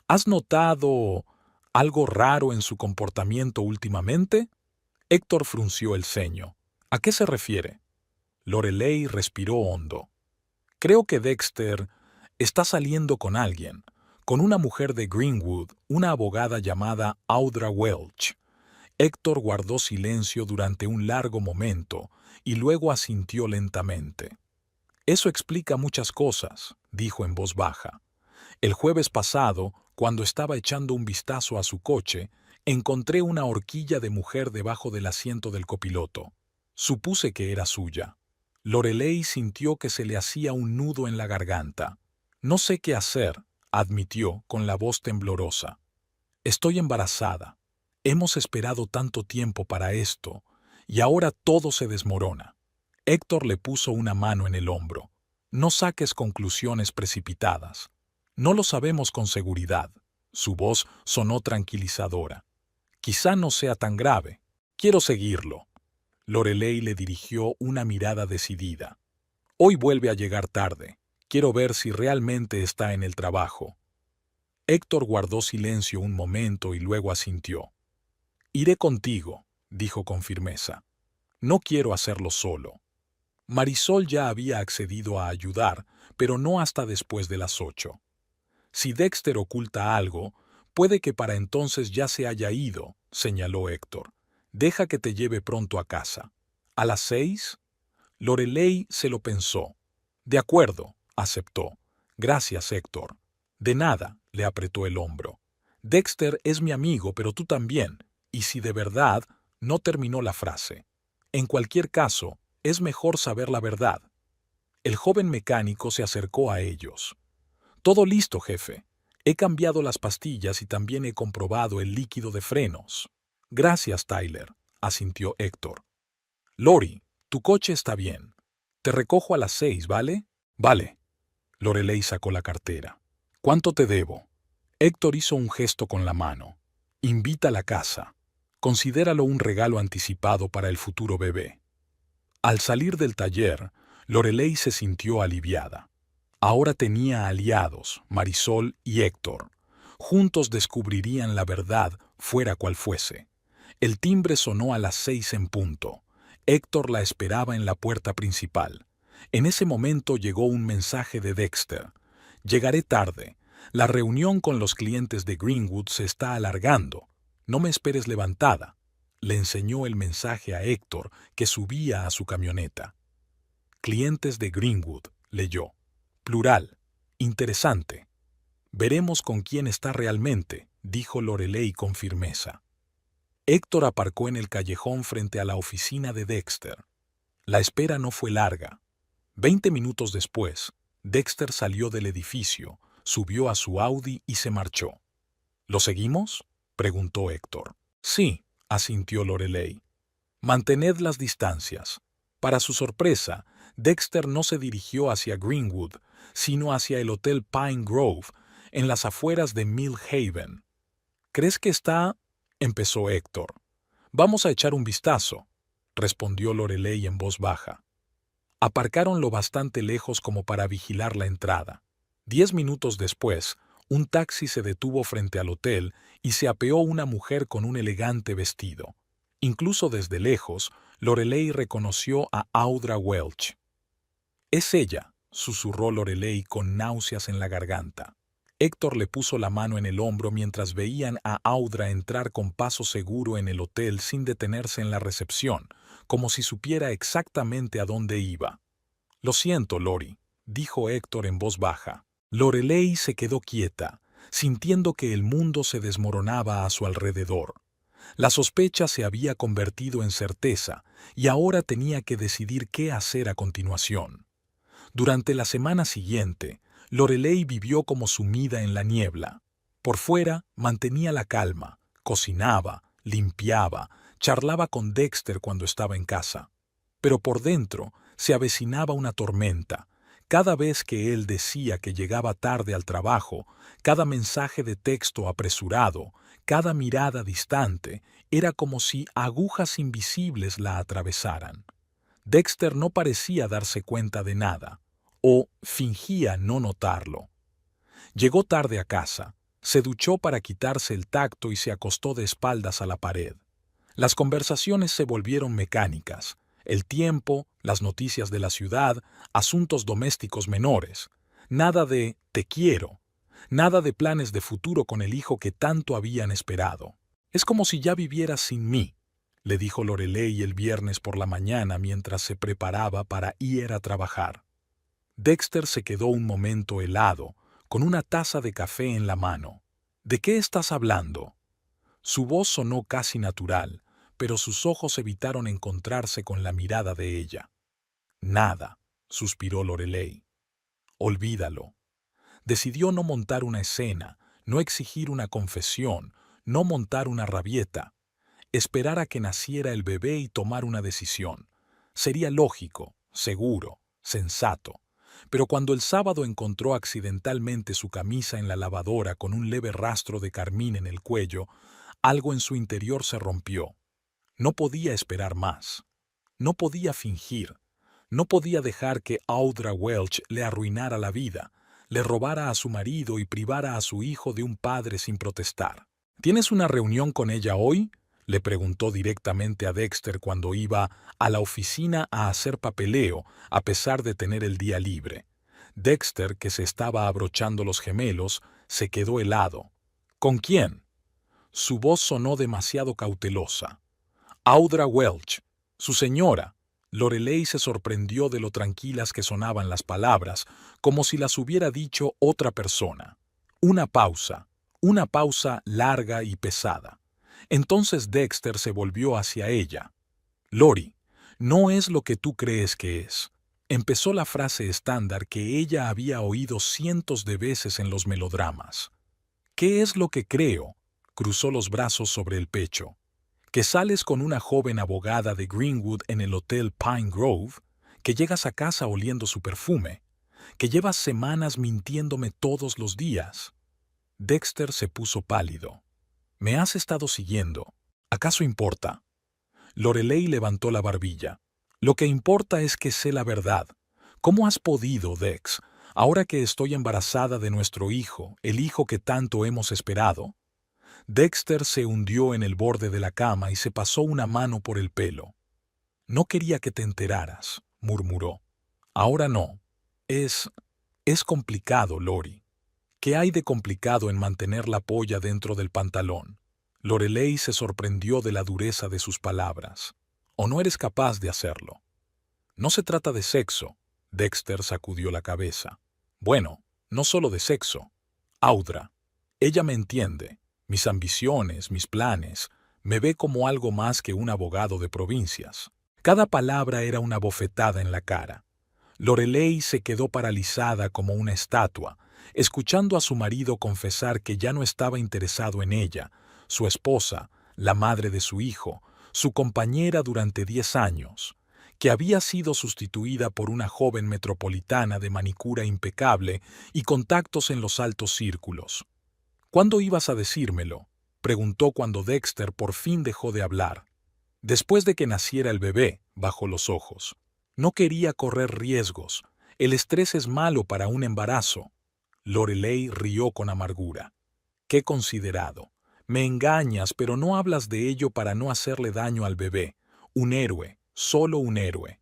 [SPEAKER 1] «¿Has notado algo raro en su comportamiento últimamente?» Héctor frunció el ceño. «¿A qué se refiere?» Lorelei respiró hondo. «Creo que Dexter está saliendo con alguien, con una mujer de Greenwood, una abogada llamada Audra Welch». Héctor guardó silencio durante un largo momento y luego asintió lentamente. «Eso explica muchas cosas», dijo en voz baja. «El jueves pasado, cuando estaba echando un vistazo a su coche, encontré una horquilla de mujer debajo del asiento del copiloto. Supuse que era suya». Lorelei sintió que se le hacía un nudo en la garganta. «No sé qué hacer», admitió con la voz temblorosa. «Estoy embarazada. Hemos esperado tanto tiempo para esto, y ahora todo se desmorona». Héctor le puso una mano en el hombro. «No saques conclusiones precipitadas. No lo sabemos con seguridad». Su voz sonó tranquilizadora. «Quizá no sea tan grave. Quiero seguirlo». Lorelei le dirigió una mirada decidida. Hoy vuelve a llegar tarde. Quiero ver si realmente está en el trabajo. Héctor guardó silencio un momento y luego asintió. Iré contigo, dijo con firmeza. No quiero hacerlo solo. Marisol ya había accedido a ayudar, pero no hasta después de las 8. Si Dexter oculta algo, puede que para entonces ya se haya ido, señaló Héctor. Deja que te lleve pronto a casa. ¿A las 6? Lorelei se lo pensó. De acuerdo, aceptó. Gracias, Héctor. De nada, le apretó el hombro. Dexter es mi amigo, pero tú también. Y si de verdad, no terminó la frase. En cualquier caso, es mejor saber la verdad. El joven mecánico se acercó a ellos. Todo listo, jefe. He cambiado las pastillas y también he comprobado el líquido de frenos. Gracias, Tyler, asintió Héctor. Lori, tu coche está bien. Te recojo a las 6, ¿vale? Vale. Lorelei sacó la cartera. ¿Cuánto te debo? Héctor hizo un gesto con la mano. Invita a la casa. Considéralo un regalo anticipado para el futuro bebé. Al salir del taller, Lorelei se sintió aliviada. Ahora tenía aliados, Marisol y Héctor. Juntos descubrirían la verdad, fuera cual fuese. El timbre sonó a las 6 en punto. Héctor la esperaba en la puerta principal. En ese momento llegó un mensaje de Dexter. Llegaré tarde. La reunión con los clientes de Greenwood se está alargando. No me esperes levantada. Le enseñó el mensaje a Héctor, que subía a su camioneta. Clientes de Greenwood, leyó. Plural. Interesante. Veremos con quién está realmente, dijo Lorelei con firmeza. Héctor aparcó en el callejón frente a la oficina de Dexter. La espera no fue larga. 20 minutos después, Dexter salió del edificio, subió a su Audi y se marchó. ¿Lo seguimos?, preguntó Héctor. Sí, asintió Lorelei. Mantened las distancias. Para su sorpresa, Dexter no se dirigió hacia Greenwood, sino hacia el Hotel Pine Grove, en las afueras de Mill Haven. ¿Crees que está...? Empezó Héctor. Vamos a echar un vistazo, respondió Lorelei en voz baja. Aparcaron lo bastante lejos como para vigilar la entrada. 10 minutos después, un taxi se detuvo frente al hotel y se apeó una mujer con un elegante vestido. Incluso desde lejos, Lorelei reconoció a Audra Welch. «Es ella», susurró Lorelei con náuseas en la garganta. Héctor le puso la mano en el hombro mientras veían a Audra entrar con paso seguro en el hotel sin detenerse en la recepción, como si supiera exactamente a dónde iba. «Lo siento, Lori», dijo Héctor en voz baja. Lorelei se quedó quieta, sintiendo que el mundo se desmoronaba a su alrededor. La sospecha se había convertido en certeza y ahora tenía que decidir qué hacer a continuación. Durante la semana siguiente, Lorelei vivió como sumida en la niebla. Por fuera mantenía la calma, cocinaba, limpiaba, charlaba con Dexter cuando estaba en casa. Pero por dentro se avecinaba una tormenta. Cada vez que él decía que llegaba tarde al trabajo, cada mensaje de texto apresurado, cada mirada distante, era como si agujas invisibles la atravesaran. Dexter no parecía darse cuenta de nada, o fingía no notarlo. Llegó tarde a casa, se duchó para quitarse el tacto y se acostó de espaldas a la pared. Las conversaciones se volvieron mecánicas. El tiempo, las noticias de la ciudad, asuntos domésticos menores. Nada de «te quiero», nada de planes de futuro con el hijo que tanto habían esperado. «Es como si ya vivieras sin mí», le dijo Lorelei el viernes por la mañana mientras se preparaba para ir a trabajar. Dexter se quedó un momento helado, con una taza de café en la mano. «¿De qué estás hablando?». Su voz sonó casi natural, pero sus ojos evitaron encontrarse con la mirada de ella. «Nada», suspiró Lorelei. «Olvídalo». Decidió no montar una escena, no exigir una confesión, no montar una rabieta. Esperar a que naciera el bebé y tomar una decisión. Sería lógico, seguro, sensato. Pero cuando el sábado encontró accidentalmente su camisa en la lavadora con un leve rastro de carmín en el cuello, algo en su interior se rompió. No podía esperar más. No podía fingir. No podía dejar que Audra Welch le arruinara la vida, le robara a su marido y privara a su hijo de un padre sin protestar. ¿Tienes una reunión con ella hoy?, le preguntó directamente a Dexter cuando iba a la oficina a hacer papeleo, a pesar de tener el día libre. Dexter, que se estaba abrochando los gemelos, se quedó helado. ¿Con quién? Su voz sonó demasiado cautelosa. Audra Welch, su señora. Lorelei se sorprendió de lo tranquilas que sonaban las palabras, como si las hubiera dicho otra persona. Una pausa larga y pesada. Entonces Dexter se volvió hacia ella. Lori, no es lo que tú crees que es. Empezó la frase estándar que ella había oído cientos de veces en los melodramas. ¿Qué es lo que creo? Cruzó los brazos sobre el pecho. ¿Que sales con una joven abogada de Greenwood en el Hotel Pine Grove? ¿Que llegas a casa oliendo su perfume? ¿Que llevas semanas mintiéndome todos los días? Dexter se puso pálido. ¿Me has estado siguiendo? ¿Acaso importa? Lorelei levantó la barbilla. Lo que importa es que sé la verdad. ¿Cómo has podido, Dex, ahora que estoy embarazada de nuestro hijo, el hijo que tanto hemos esperado? Dexter se hundió en el borde de la cama y se pasó una mano por el pelo. No quería que te enteraras, murmuró. Ahora no. Es complicado, Lori. ¿Qué hay de complicado en mantener la polla dentro del pantalón? Lorelei se sorprendió de la dureza de sus palabras. ¿O no eres capaz de hacerlo? No se trata de sexo. Dexter sacudió la cabeza. Bueno, no solo de sexo. Audra. Ella me entiende. Mis ambiciones, mis planes. Me ve como algo más que un abogado de provincias. Cada palabra era una bofetada en la cara. Lorelei se quedó paralizada como una estatua, escuchando a su marido confesar que ya no estaba interesado en ella, su esposa, la madre de su hijo, su compañera durante 10 años, que había sido sustituida por una joven metropolitana de manicura impecable y contactos en los altos círculos. ¿Cuándo ibas a decírmelo?, preguntó cuando Dexter por fin dejó de hablar. Después de que naciera el bebé, bajó los ojos. No quería correr riesgos. El estrés es malo para un embarazo. Lorelei rió con amargura. Qué considerado. Me engañas, pero no hablas de ello para no hacerle daño al bebé. Un héroe, solo un héroe.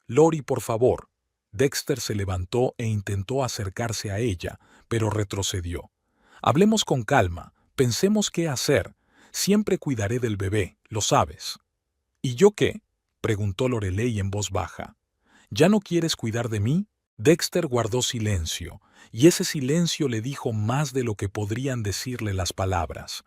[SPEAKER 1] Lori, por favor. Dexter se levantó e intentó acercarse a ella, pero retrocedió. Hablemos con calma, pensemos qué hacer. Siempre cuidaré del bebé, lo sabes. ¿Y yo qué?, preguntó Lorelei en voz baja. ¿Ya no quieres cuidar de mí? Dexter guardó silencio, y ese silencio le dijo más de lo que podrían decirle las palabras.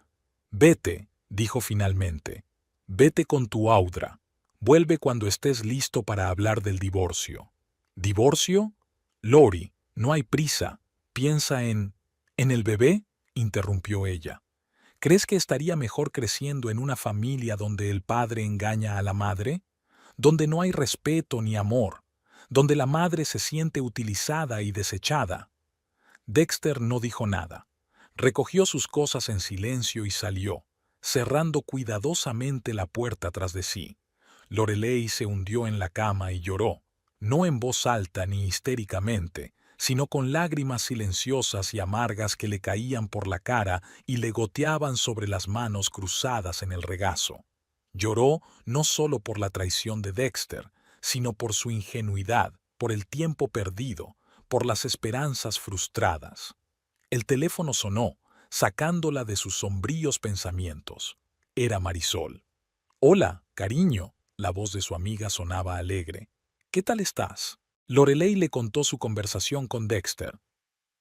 [SPEAKER 1] Vete, dijo finalmente. Vete con tu Audra. Vuelve cuando estés listo para hablar del divorcio. ¿Divorcio? Lori, no hay prisa. Piensa ¿En el bebé?, interrumpió ella. ¿Crees que estaría mejor creciendo en una familia donde el padre engaña a la madre? Donde no hay respeto ni amor, donde la madre se siente utilizada y desechada. Dexter no dijo nada. Recogió sus cosas en silencio y salió, cerrando cuidadosamente la puerta tras de sí. Lorelei se hundió en la cama y lloró, no en voz alta ni histéricamente, sino con lágrimas silenciosas y amargas que le caían por la cara y le goteaban sobre las manos cruzadas en el regazo. Lloró no solo por la traición de Dexter, sino por su ingenuidad, por el tiempo perdido, por las esperanzas frustradas. El teléfono sonó, sacándola de sus sombríos pensamientos. Era Marisol. «Hola, cariño», la voz de su amiga sonaba alegre. «¿Qué tal estás?». Lorelei le contó su conversación con Dexter.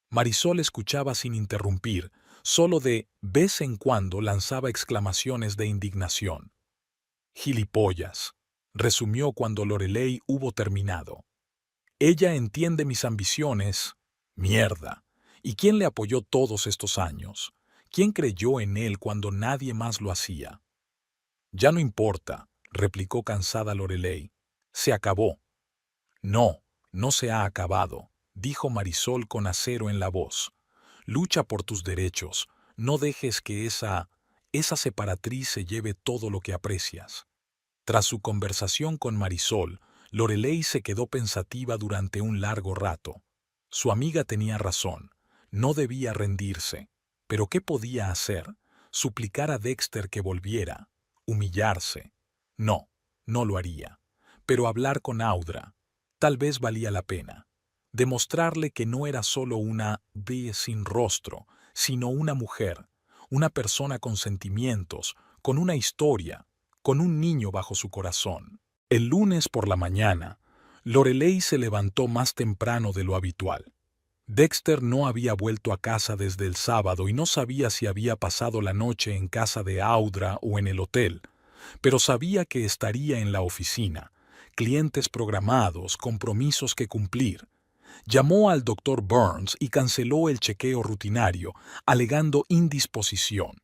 [SPEAKER 1] Marisol escuchaba sin interrumpir, solo de vez en cuando lanzaba exclamaciones de indignación. «Gilipollas», resumió cuando Lorelei hubo terminado. «Ella entiende mis ambiciones. Mierda. ¿Y quién le apoyó todos estos años? ¿Quién creyó en él cuando nadie más lo hacía?». «Ya no importa», replicó cansada Lorelei. «Se acabó». «No, no se ha acabado», dijo Marisol con acero en la voz. «Lucha por tus derechos. No dejes que esa separatriz se lleve todo lo que aprecias». Tras su conversación con Marisol, Lorelei se quedó pensativa durante un largo rato. Su amiga tenía razón. No debía rendirse. ¿Pero qué podía hacer? ¿Suplicar a Dexter que volviera? ¿Humillarse? No, no lo haría. Pero hablar con Audra, tal vez valía la pena. Demostrarle que no era solo una B sin rostro, sino una mujer, una persona con sentimientos, con una historia, con un niño bajo su corazón. El lunes por la mañana, Lorelei se levantó más temprano de lo habitual. Dexter no había vuelto a casa desde el sábado y no sabía si había pasado la noche en casa de Audra o en el hotel, pero sabía que estaría en la oficina, clientes programados, compromisos que cumplir. Llamó al doctor Burns y canceló el chequeo rutinario, alegando indisposición.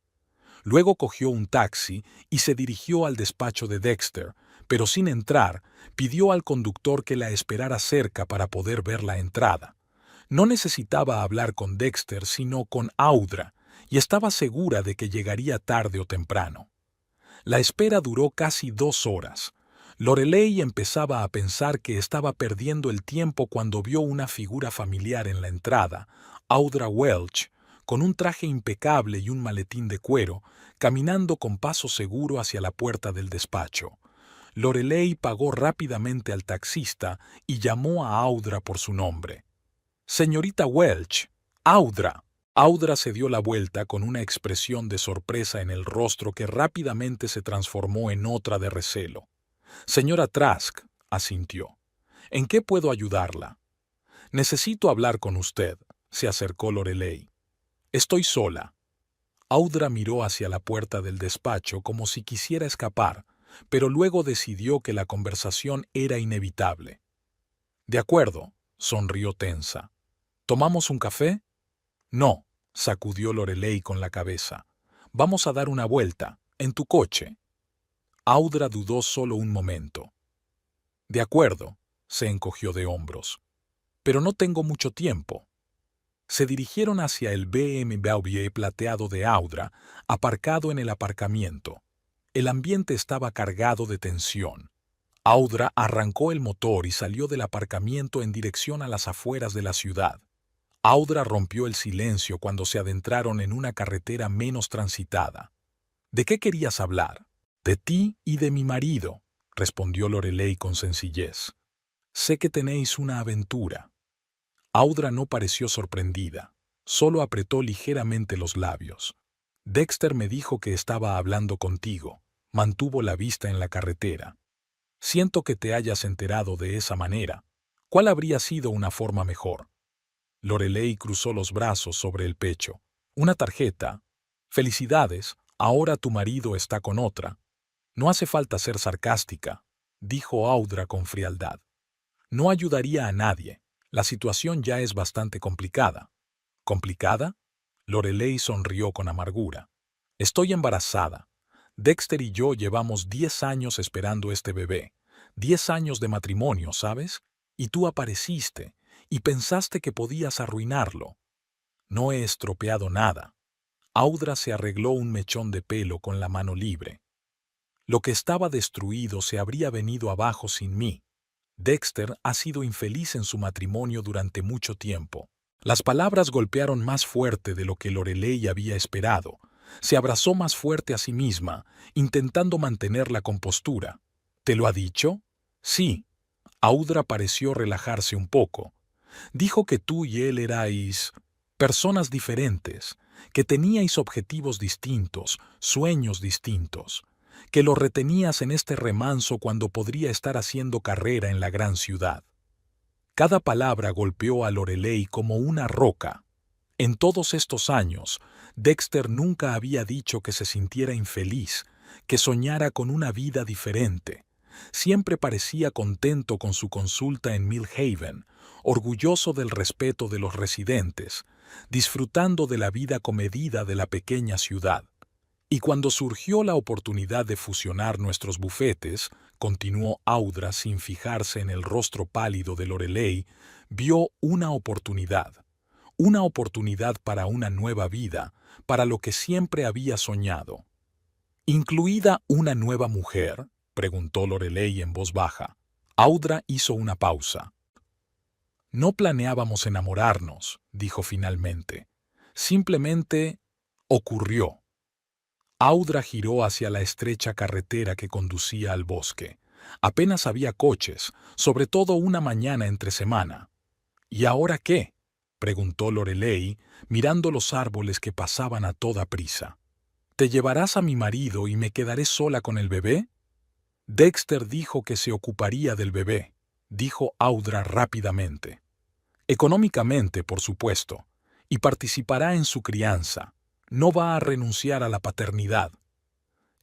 [SPEAKER 1] Luego cogió un taxi y se dirigió al despacho de Dexter, pero sin entrar, pidió al conductor que la esperara cerca para poder ver la entrada. No necesitaba hablar con Dexter, sino con Audra, y estaba segura de que llegaría tarde o temprano. La espera duró casi 2 horas. Lorelei empezaba a pensar que estaba perdiendo el tiempo cuando vio una figura familiar en la entrada, Audra Welch, con un traje impecable y un maletín de cuero, caminando con paso seguro hacia la puerta del despacho. Lorelei pagó rápidamente al taxista y llamó a Audra por su nombre. «Señorita Welch, Audra». Audra se dio la vuelta con una expresión de sorpresa en el rostro que rápidamente se transformó en otra de recelo. «Señora Trask», asintió. «¿En qué puedo ayudarla?» «Necesito hablar con usted», se acercó Lorelei. «Estoy sola». Audra miró hacia la puerta del despacho como si quisiera escapar, pero luego decidió que la conversación era inevitable. «De acuerdo», sonrió tensa. «¿Tomamos un café?» «No», sacudió Lorelei con la cabeza. «Vamos a dar una vuelta, en tu coche». Audra dudó solo un momento. «De acuerdo», se encogió de hombros. «Pero no tengo mucho tiempo». Se dirigieron hacia el BMW plateado de Audra, aparcado en el aparcamiento. El ambiente estaba cargado de tensión. Audra arrancó el motor y salió del aparcamiento en dirección a las afueras de la ciudad. Audra rompió el silencio cuando se adentraron en una carretera menos transitada. «¿De qué querías hablar?» «De ti y de mi marido», respondió Lorelei con sencillez. «Sé que tenéis una aventura». Audra no pareció sorprendida, solo apretó ligeramente los labios. «Dexter me dijo que estaba hablando contigo», mantuvo la vista en la carretera. «Siento que te hayas enterado de esa manera. ¿Cuál habría sido una forma mejor?» Lorelei cruzó los brazos sobre el pecho. «Una tarjeta. Felicidades, ahora tu marido está con otra». «No hace falta ser sarcástica», dijo Audra con frialdad. «No ayudaría a nadie. La situación ya es bastante complicada». «¿Complicada?» Lorelei sonrió con amargura. «Estoy embarazada. Dexter y yo llevamos 10 años esperando este bebé. 10 años de matrimonio, ¿sabes? Y tú apareciste, y pensaste que podías arruinarlo». «No he estropeado nada». Audra se arregló un mechón de pelo con la mano libre. «Lo que estaba destruido se habría venido abajo sin mí. Dexter ha sido infeliz en su matrimonio durante mucho tiempo». Las palabras golpearon más fuerte de lo que Lorelei había esperado. Se abrazó más fuerte a sí misma, intentando mantener la compostura. «¿Te lo ha dicho?» «Sí». Audra pareció relajarse un poco. «Dijo que tú y él erais personas diferentes, que teníais objetivos distintos, sueños distintos, que lo retenías en este remanso cuando podría estar haciendo carrera en la gran ciudad». Cada palabra golpeó a Lorelei como una roca. En todos estos años, Dexter nunca había dicho que se sintiera infeliz, que soñara con una vida diferente. Siempre parecía contento con su consulta en Mill Haven, orgulloso del respeto de los residentes, disfrutando de la vida comedida de la pequeña ciudad. «Y cuando surgió la oportunidad de fusionar nuestros bufetes», continuó Audra sin fijarse en el rostro pálido de Lorelei, vio una oportunidad para una nueva vida, para lo que siempre había soñado. «¿Incluida una nueva mujer?», preguntó Lorelei en voz baja. Audra hizo una pausa. No planeábamos enamorarnos, dijo finalmente. Simplemente ocurrió. Audra giró hacia la estrecha carretera que conducía al bosque. Apenas había coches, sobre todo una mañana entre semana. ¿Y ahora qué?, preguntó Lorelei, mirando los árboles que pasaban a toda prisa. ¿Te llevarás a mi marido y me quedaré sola con el bebé? Dexter dijo que se ocuparía del bebé, dijo Audra rápidamente. Económicamente, por supuesto, y participará en su crianza. No va a renunciar a la paternidad.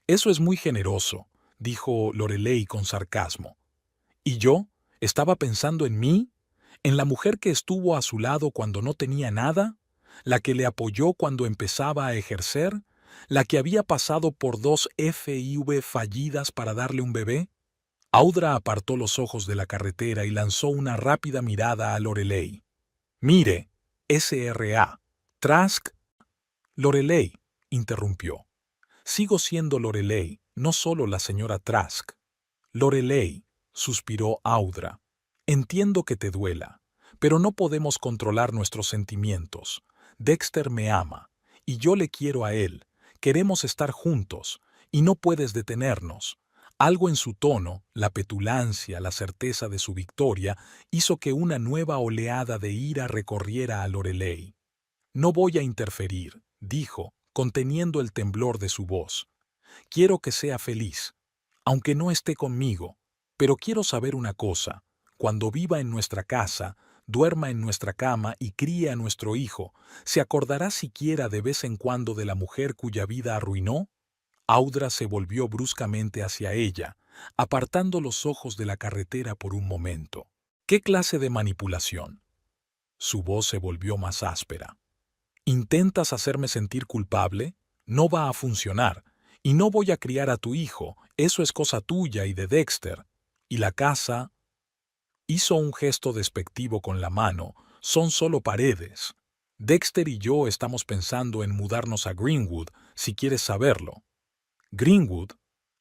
[SPEAKER 1] Eso es muy generoso, dijo Lorelei con sarcasmo. ¿Y yo? ¿Estaba pensando en mí? ¿En la mujer que estuvo a su lado cuando no tenía nada? ¿La que le apoyó cuando empezaba a ejercer? ¿La que había pasado por 2 FIV fallidas para darle un bebé? Audra apartó los ojos de la carretera y lanzó una rápida mirada a Lorelei. Mire, SRA. Trask. Lorelei, interrumpió. Sigo siendo Lorelei, no solo la señora Trask. Lorelei, suspiró Audra. Entiendo que te duela, pero no podemos controlar nuestros sentimientos. Dexter me ama, y yo le quiero a él. Queremos estar juntos, y no puedes detenernos. Algo en su tono, la petulancia, la certeza de su victoria, hizo que una nueva oleada de ira recorriera a Lorelei. No voy a interferir, dijo, conteniendo el temblor de su voz. Quiero que sea feliz, aunque no esté conmigo, pero quiero saber una cosa. Cuando viva en nuestra casa, duerma en nuestra cama y críe a nuestro hijo, ¿se acordará siquiera de vez en cuando de la mujer cuya vida arruinó? Audra se volvió bruscamente hacia ella, apartando los ojos de la carretera por un momento. ¿Qué clase de manipulación? Su voz se volvió más áspera. ¿Intentas hacerme sentir culpable? No va a funcionar. Y no voy a criar a tu hijo, eso es cosa tuya y de Dexter. Y la casa... Hizo un gesto despectivo con la mano. Son solo paredes. Dexter y yo estamos pensando en mudarnos a Greenwood, si quieres saberlo. Greenwood.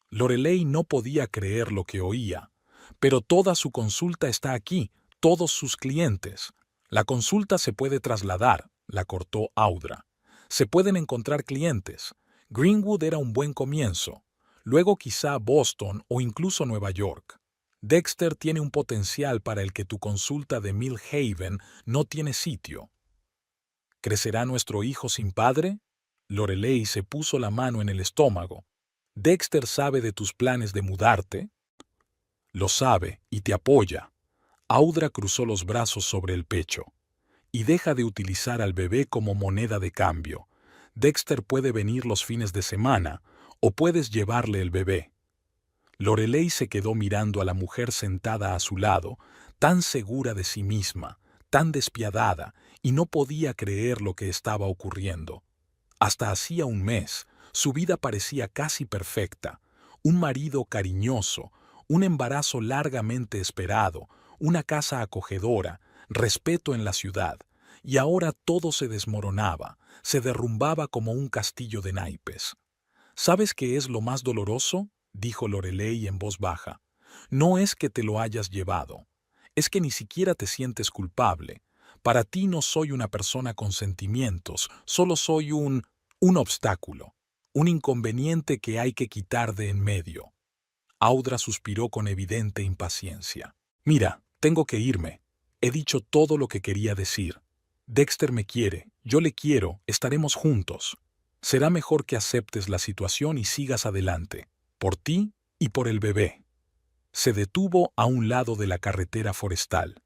[SPEAKER 1] Lorelei no podía creer lo que oía. Pero toda su consulta está aquí, todos sus clientes. La consulta se puede trasladar, la cortó Audra. Se pueden encontrar clientes. Greenwood era un buen comienzo. Luego quizá Boston o incluso Nueva York. Dexter tiene un potencial para el que tu consulta de Mill Haven no tiene sitio. ¿Crecerá nuestro hijo sin padre? Lorelei se puso la mano en el estómago. ¿Dexter sabe de tus planes de mudarte? Lo sabe y te apoya. Audra cruzó los brazos sobre el pecho. Y deja de utilizar al bebé como moneda de cambio. Dexter puede venir los fines de semana, o puedes llevarle el bebé. Lorelei se quedó mirando a la mujer sentada a su lado, tan segura de sí misma, tan despiadada, y no podía creer lo que estaba ocurriendo. Hasta hacía un mes, su vida parecía casi perfecta. Un marido cariñoso, un embarazo largamente esperado, una casa acogedora, respeto en la ciudad. Y ahora todo se desmoronaba, se derrumbaba como un castillo de naipes. ¿Sabes qué es lo más doloroso?, dijo Lorelei en voz baja. No es que te lo hayas llevado. Es que ni siquiera te sientes culpable. Para ti no soy una persona con sentimientos, solo soy un obstáculo, un inconveniente que hay que quitar de en medio. Audra suspiró con evidente impaciencia. Mira, tengo que irme. He dicho todo lo que quería decir. Dexter me quiere, yo le quiero, estaremos juntos. Será mejor que aceptes la situación y sigas adelante, por ti y por el bebé. Se detuvo a un lado de la carretera forestal.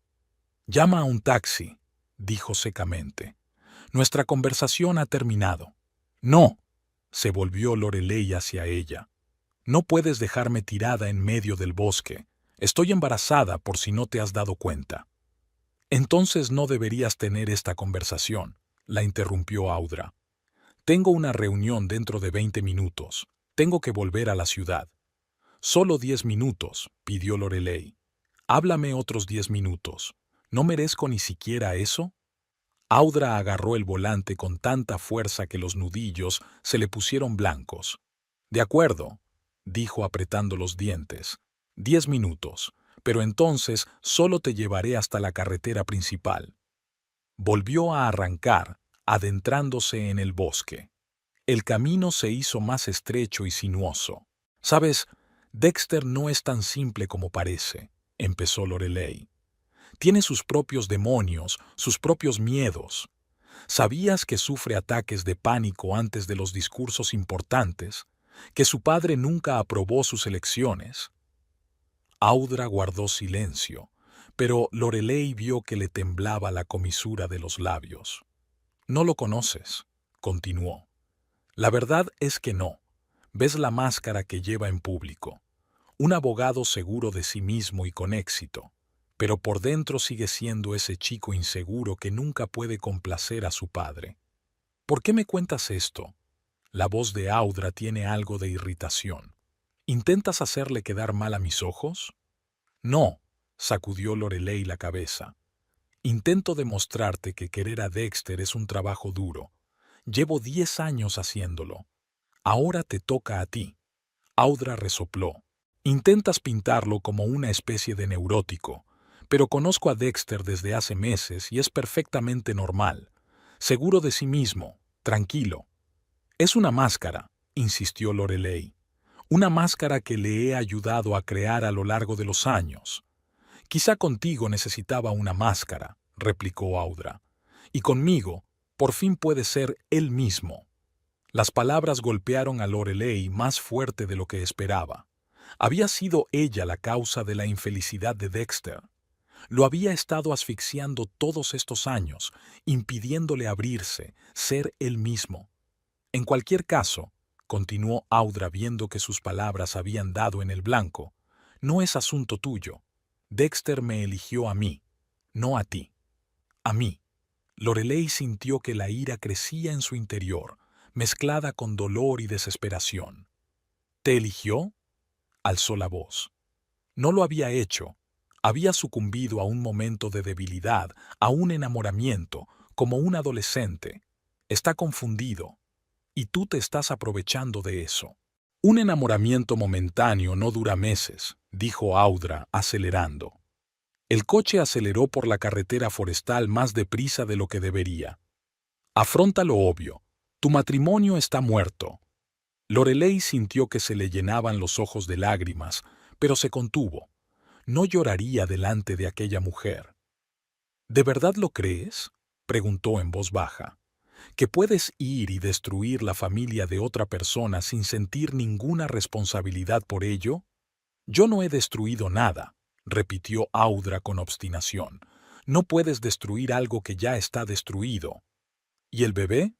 [SPEAKER 1] Llama a un taxi, dijo secamente. Nuestra conversación ha terminado. No, se volvió Lorelei hacia ella. No puedes dejarme tirada en medio del bosque. Estoy embarazada por si no te has dado cuenta. Entonces no deberías tener esta conversación, la interrumpió Audra. Tengo una reunión dentro de 20 minutos. Tengo que volver a la ciudad. Solo 10 minutos, pidió Lorelei. Háblame otros 10 minutos. ¿No merezco ni siquiera eso? Audra agarró el volante con tanta fuerza que los nudillos se le pusieron blancos. De acuerdo, dijo apretando los dientes. 10 minutos. pero entonces solo te llevaré hasta la carretera principal. Volvió a arrancar, adentrándose en el bosque. El camino se hizo más estrecho y sinuoso. «Sabes, Dexter no es tan simple como parece», empezó Lorelei. «Tiene sus propios demonios, sus propios miedos. ¿Sabías que sufre ataques de pánico antes de los discursos importantes? ¿Que su padre nunca aprobó sus elecciones?» Audra guardó silencio, pero Lorelei vio que le temblaba la comisura de los labios. «No lo conoces», continuó. «La verdad es que no. Ves la máscara que lleva en público. Un abogado seguro de sí mismo y con éxito, pero por dentro sigue siendo ese chico inseguro que nunca puede complacer a su padre». «¿Por qué me cuentas esto?» La voz de Audra tiene algo de irritación. «¿Intentas hacerle quedar mal a mis ojos?» «No», sacudió Lorelei la cabeza. «Intento demostrarte que querer a Dexter es un trabajo duro. Llevo 10 años haciéndolo. Ahora te toca a ti». Audra resopló. «Intentas pintarlo como una especie de neurótico, pero conozco a Dexter desde hace meses y es perfectamente normal, seguro de sí mismo, tranquilo». «Es una máscara», insistió Lorelei. «Una máscara que le he ayudado a crear a lo largo de los años». «Quizá contigo necesitaba una máscara», replicó Audra. «Y conmigo, por fin puede ser él mismo». Las palabras golpearon a Lorelei más fuerte de lo que esperaba. Había sido ella la causa de la infelicidad de Dexter. Lo había estado asfixiando todos estos años, impidiéndole abrirse, ser él mismo. «En cualquier caso», continuó Audra viendo que sus palabras habían dado en el blanco, «no es asunto tuyo. Dexter me eligió a mí, no a ti. A mí». Lorelei sintió que la ira crecía en su interior, mezclada con dolor y desesperación. «¿Te eligió?», alzó la voz. «No lo había hecho. Había sucumbido a un momento de debilidad, a un enamoramiento, como un adolescente. Está confundido. Y tú te estás aprovechando de eso». «Un enamoramiento momentáneo no dura meses», dijo Audra, acelerando. El coche aceleró por la carretera forestal más deprisa de lo que debería. «Afronta lo obvio. Tu matrimonio está muerto». Lorelei sintió que se le llenaban los ojos de lágrimas, pero se contuvo. No lloraría delante de aquella mujer. «¿De verdad lo crees?», preguntó en voz baja. «¿Que puedes ir y destruir la familia de otra persona sin sentir ninguna responsabilidad por ello?» «Yo no he destruido nada», repitió Audra con obstinación. «No puedes destruir algo que ya está destruido». «¿Y el bebé?».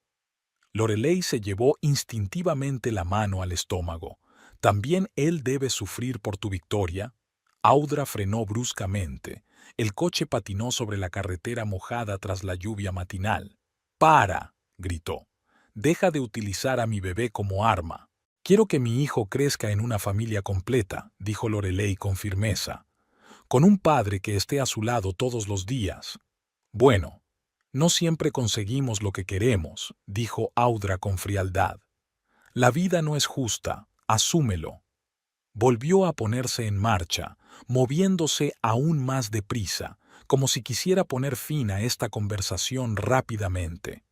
[SPEAKER 1] Lorelei se llevó instintivamente la mano al estómago. «¿También él debe sufrir por tu victoria?». Audra frenó bruscamente. El coche patinó sobre la carretera mojada tras la lluvia matinal. «¡Para!», gritó. «Deja de utilizar a mi bebé como arma». «Quiero que mi hijo crezca en una familia completa», dijo Lorelei con firmeza. «Con un padre que esté a su lado todos los días». «Bueno, no siempre conseguimos lo que queremos», dijo Audra con frialdad. «La vida no es justa, asúmelo». Volvió a ponerse en marcha, moviéndose aún más deprisa, como si quisiera poner fin a esta conversación rápidamente.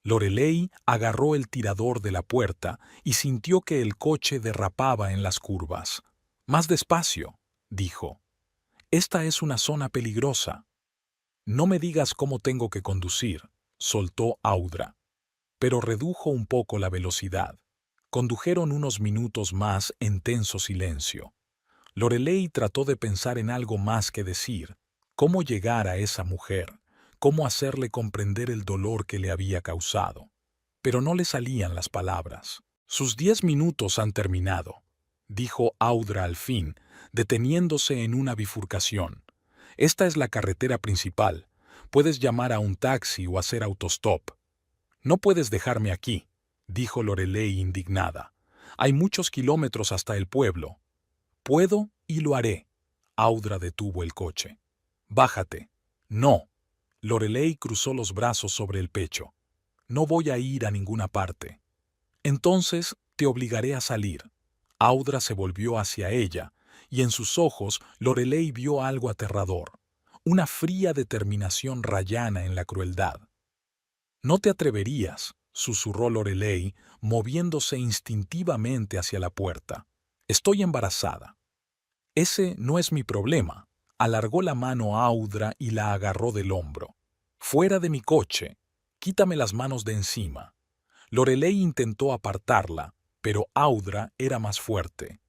[SPEAKER 1] Lorelei agarró el tirador de la puerta y sintió que el coche derrapaba en las curvas. «Más despacio», dijo. «Esta es una zona peligrosa». «No me digas cómo tengo que conducir», soltó Audra. Pero redujo un poco la velocidad. Condujeron unos minutos más en tenso silencio. Lorelei trató de pensar en algo más que decir. Cómo llegar a esa mujer, cómo hacerle comprender el dolor que le había causado. Pero no le salían las palabras. «Sus 10 minutos han terminado», dijo Audra al fin, deteniéndose en una bifurcación. «Esta es la carretera principal. Puedes llamar a un taxi o hacer autostop». «No puedes dejarme aquí», dijo Lorelei indignada. «Hay muchos kilómetros hasta el pueblo». «Puedo y lo haré». Audra detuvo el coche. «Bájate». «No». Lorelei cruzó los brazos sobre el pecho. «No voy a ir a ninguna parte». «Entonces te obligaré a salir». Audra se volvió hacia ella, y en sus ojos Lorelei vio algo aterrador, una fría determinación rayana en la crueldad. «No te atreverías», susurró Lorelei, moviéndose instintivamente hacia la puerta. «Estoy embarazada». «Ese no es mi problema», alargó la mano Audra y la agarró del hombro. «Fuera de mi coche. Quítame las manos de encima». Lorelei intentó apartarla, pero Audra era más fuerte.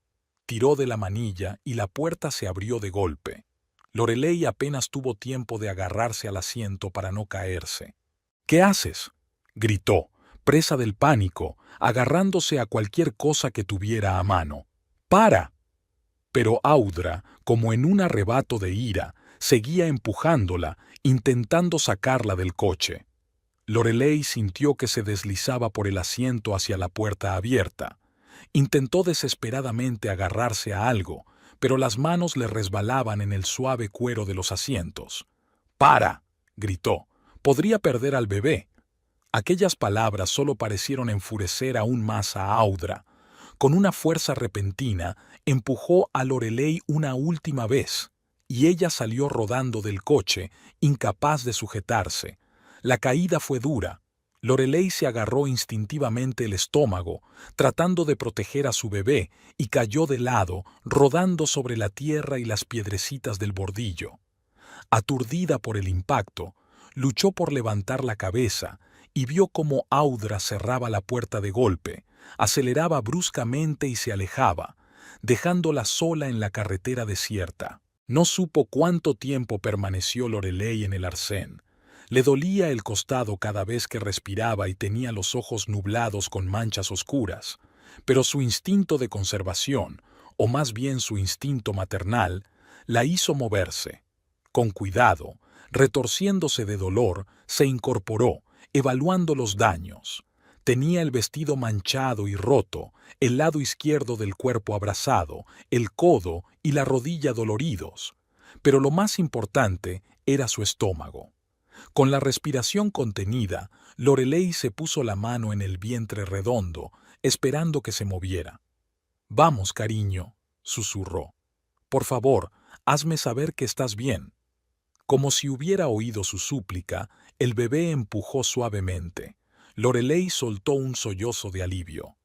[SPEAKER 1] Tiró de la manilla y la puerta se abrió de golpe. Lorelei apenas tuvo tiempo de agarrarse al asiento para no caerse. «¿Qué haces?», gritó, presa del pánico, agarrándose a cualquier cosa que tuviera a mano. «¡Para!». Pero Audra, como en un arrebato de ira, seguía empujándola, intentando sacarla del coche. Lorelei sintió que se deslizaba por el asiento hacia la puerta abierta. Intentó desesperadamente agarrarse a algo, pero las manos le resbalaban en el suave cuero de los asientos. «¡Para!», gritó. «Podría perder al bebé». Aquellas palabras solo parecieron enfurecer aún más a Audra. Con una fuerza repentina, empujó a Lorelei una última vez, y ella salió rodando del coche, incapaz de sujetarse. La caída fue dura. Lorelei se agarró instintivamente el estómago, tratando de proteger a su bebé, y cayó de lado, rodando sobre la tierra y las piedrecitas del bordillo. Aturdida por el impacto, luchó por levantar la cabeza y vio cómo Audra cerraba la puerta de golpe, aceleraba bruscamente y se alejaba, dejándola sola en la carretera desierta. No supo cuánto tiempo permaneció Lorelei en el arcén. Le dolía el costado cada vez que respiraba y tenía los ojos nublados con manchas oscuras, pero su instinto de conservación, o más bien su instinto maternal, la hizo moverse. Con cuidado, retorciéndose de dolor, se incorporó, evaluando los daños. Tenía el vestido manchado y roto, el lado izquierdo del cuerpo abrasado, el codo y la rodilla doloridos. Pero lo más importante era su estómago. Con la respiración contenida, Lorelei se puso la mano en el vientre redondo, esperando que se moviera. «Vamos, cariño», susurró. «Por favor, hazme saber que estás bien». Como si hubiera oído su súplica, el bebé empujó suavemente. Lorelei soltó un sollozo de alivio.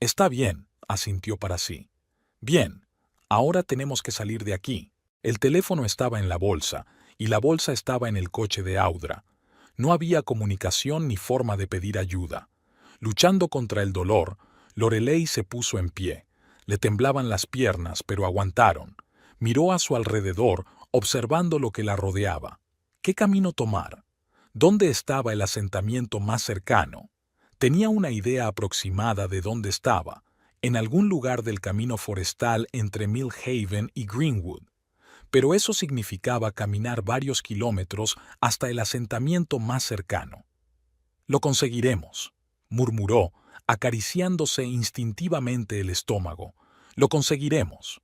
[SPEAKER 1] «Está bien», asintió para sí. «Bien, ahora tenemos que salir de aquí». El teléfono estaba en la bolsa, y la bolsa estaba en el coche de Audra. No había comunicación ni forma de pedir ayuda. Luchando contra el dolor, Lorelei se puso en pie. Le temblaban las piernas, pero aguantaron. Miró a su alrededor, observando lo que la rodeaba. ¿Qué camino tomar? ¿Dónde estaba el asentamiento más cercano? Tenía una idea aproximada de dónde estaba, en algún lugar del camino forestal entre Mill Haven y Greenwood. Pero eso significaba caminar varios kilómetros hasta el asentamiento más cercano. «Lo conseguiremos», murmuró, acariciándose instintivamente el estómago. «Lo conseguiremos».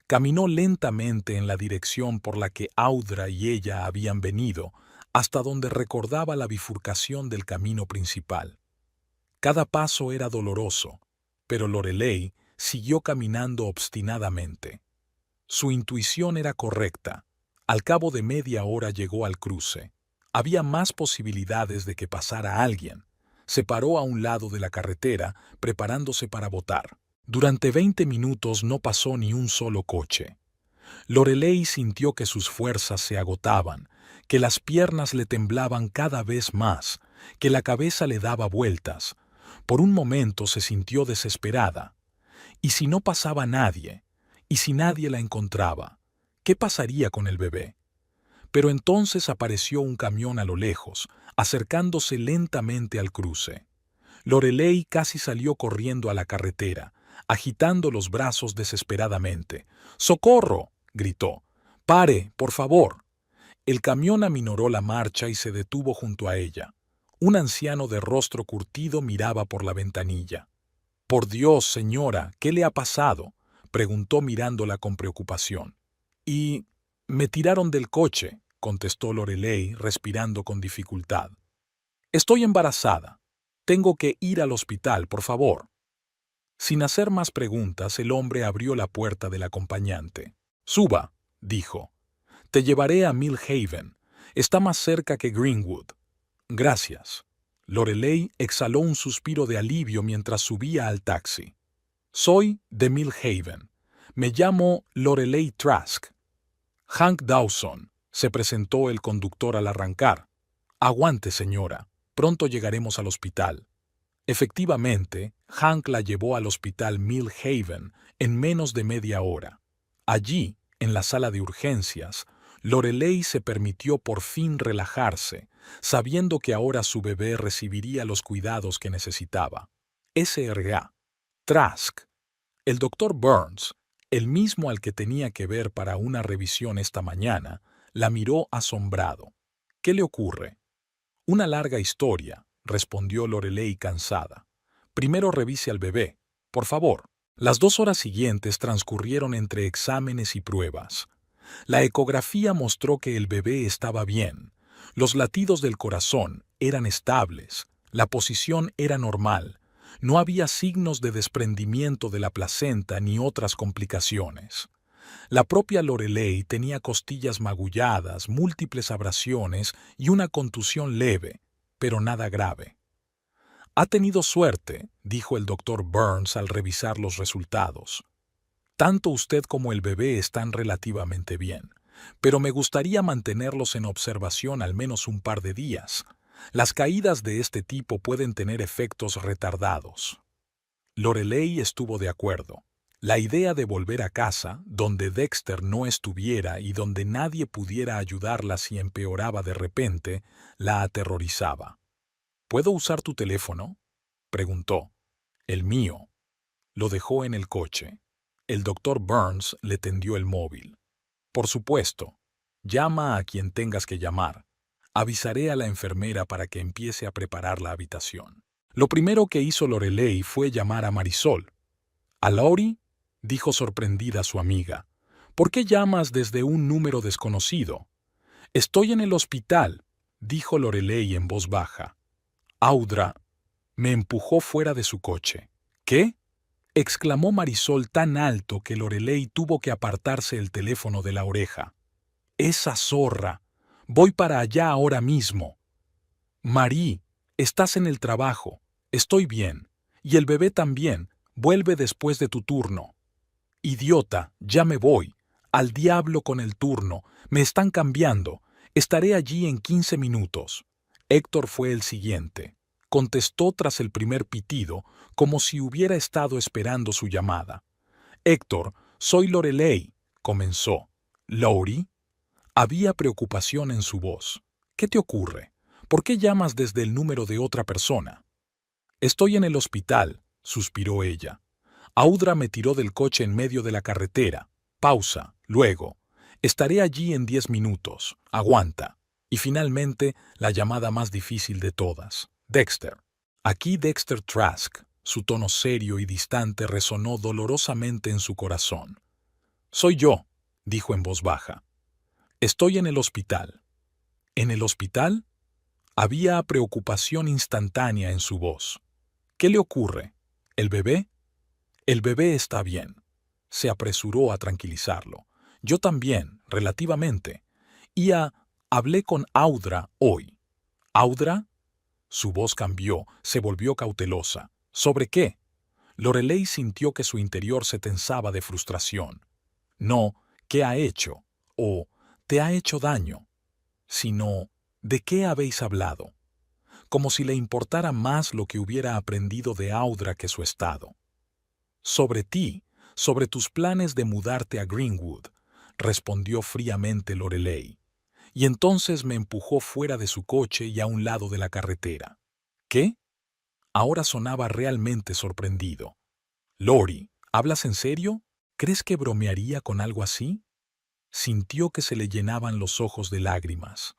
[SPEAKER 1] Caminó lentamente en la dirección por la que Audra y ella habían venido, hasta donde recordaba la bifurcación del camino principal. Cada paso era doloroso, pero Lorelei siguió caminando obstinadamente. Su intuición era correcta. Al cabo de media hora llegó al cruce. Había más posibilidades de que pasara alguien. Se paró a un lado de la carretera, preparándose para botar. Durante 20 minutos no pasó ni un solo coche. Lorelei sintió que sus fuerzas se agotaban, que las piernas le temblaban cada vez más, que la cabeza le daba vueltas. Por un momento se sintió desesperada. ¿Y si no pasaba nadie? ¿Y si nadie la encontraba? ¿Qué pasaría con el bebé? Pero entonces apareció un camión a lo lejos, acercándose lentamente al cruce. Lorelei casi salió corriendo a la carretera, agitando los brazos desesperadamente. «¡Socorro!», gritó. «¡Pare, por favor!». El camión aminoró la marcha y se detuvo junto a ella. Un anciano de rostro curtido miraba por la ventanilla. «Por Dios, señora, ¿qué le ha pasado?», preguntó mirándola con preocupación. «Y me tiraron del coche», contestó Lorelei, respirando con dificultad. «Estoy embarazada. Tengo que ir al hospital, por favor». Sin hacer más preguntas, el hombre abrió la puerta del acompañante. «Suba», dijo. «Te llevaré a Mill Haven. Está más cerca que Greenwood». «Gracias». Lorelei exhaló un suspiro de alivio mientras subía al taxi. «Soy de Mill Haven. Me llamo Lorelei Trask». «Hank Dawson», se presentó el conductor al arrancar. «Aguante, señora. Pronto llegaremos al hospital». Efectivamente, Hank la llevó al hospital Mill Haven en menos de media hora. Allí, en la sala de urgencias, Lorelei se permitió por fin relajarse, sabiendo que ahora su bebé recibiría los cuidados que necesitaba. S.R.A. Trask. El doctor Burns, el mismo al que tenía que ver para una revisión esta mañana, la miró asombrado. «¿Qué le ocurre?» «Una larga historia», respondió Lorelei cansada. «Primero revise al bebé, por favor». Las 2 horas siguientes transcurrieron entre exámenes y pruebas. La ecografía mostró que el bebé estaba bien. Los latidos del corazón eran estables. La posición era normal. No había signos de desprendimiento de la placenta ni otras complicaciones. La propia Lorelei tenía costillas magulladas, múltiples abrasiones y una contusión leve, pero nada grave. «Ha tenido suerte», dijo el doctor Burns al revisar los resultados. «Tanto usted como el bebé están relativamente bien, pero me gustaría mantenerlos en observación al menos un par de días. Las caídas de este tipo pueden tener efectos retardados». Lorelei estuvo de acuerdo. La idea de volver a casa, donde Dexter no estuviera y donde nadie pudiera ayudarla si empeoraba de repente, la aterrorizaba. «¿Puedo usar tu teléfono?», preguntó. «El mío». Lo dejó en el coche. El doctor Burns le tendió el móvil. «Por supuesto. Llama a quien tengas que llamar. Avisaré a la enfermera para que empiece a preparar la habitación». Lo primero que hizo Lorelei fue llamar a Marisol. «¿A Laurie?», dijo sorprendida su amiga. «¿Por qué llamas desde un número desconocido?». «Estoy en el hospital», dijo Lorelei en voz baja. «Audra», me empujó fuera de su coche. «¿Qué?», exclamó Marisol tan alto que Lorelei tuvo que apartarse el teléfono de la oreja. «Esa zorra. Voy para allá ahora mismo». «Marí, estás en el trabajo. Estoy bien. Y el bebé también. Vuelve después de tu turno». «Idiota, ya me voy. Al diablo con el turno. Me están cambiando. Estaré allí en 15 minutos». Héctor fue el siguiente. Contestó tras el primer pitido, como si hubiera estado esperando su llamada. «Héctor, soy Lorelei», comenzó. «¿Laurie?». Había preocupación en su voz. «¿Qué te ocurre? ¿Por qué llamas desde el número de otra persona?». «Estoy en el hospital», suspiró ella. «Audra me tiró del coche en medio de la carretera. Pausa, luego. Estaré allí en 10 minutos. Aguanta». Y finalmente, la llamada más difícil de todas. «Dexter». Aquí Dexter Trask, su tono serio y distante resonó dolorosamente en su corazón. «Soy yo», dijo en voz baja. «Estoy en el hospital». «¿En el hospital?». Había preocupación instantánea en su voz. «¿Qué le ocurre? ¿El bebé?». «El bebé está bien». Se apresuró a tranquilizarlo. «Yo también, relativamente. Hablé con Audra hoy». «¿Audra?». Su voz cambió, se volvió cautelosa. «¿Sobre qué?». Lorelei sintió que su interior se tensaba de frustración. No, ¿qué ha hecho? O, ¿te ha hecho daño? Sino, ¿de qué habéis hablado? Como si le importara más lo que hubiera aprendido de Audra que su estado. «Sobre ti, sobre tus planes de mudarte a Greenwood», respondió fríamente Lorelei. Y entonces me empujó fuera de su coche y a un lado de la carretera. «¿Qué?». Ahora sonaba realmente sorprendido. «Laurie, ¿hablas en serio? ¿Crees que bromearía con algo así?». Sintió que se le llenaban los ojos de lágrimas.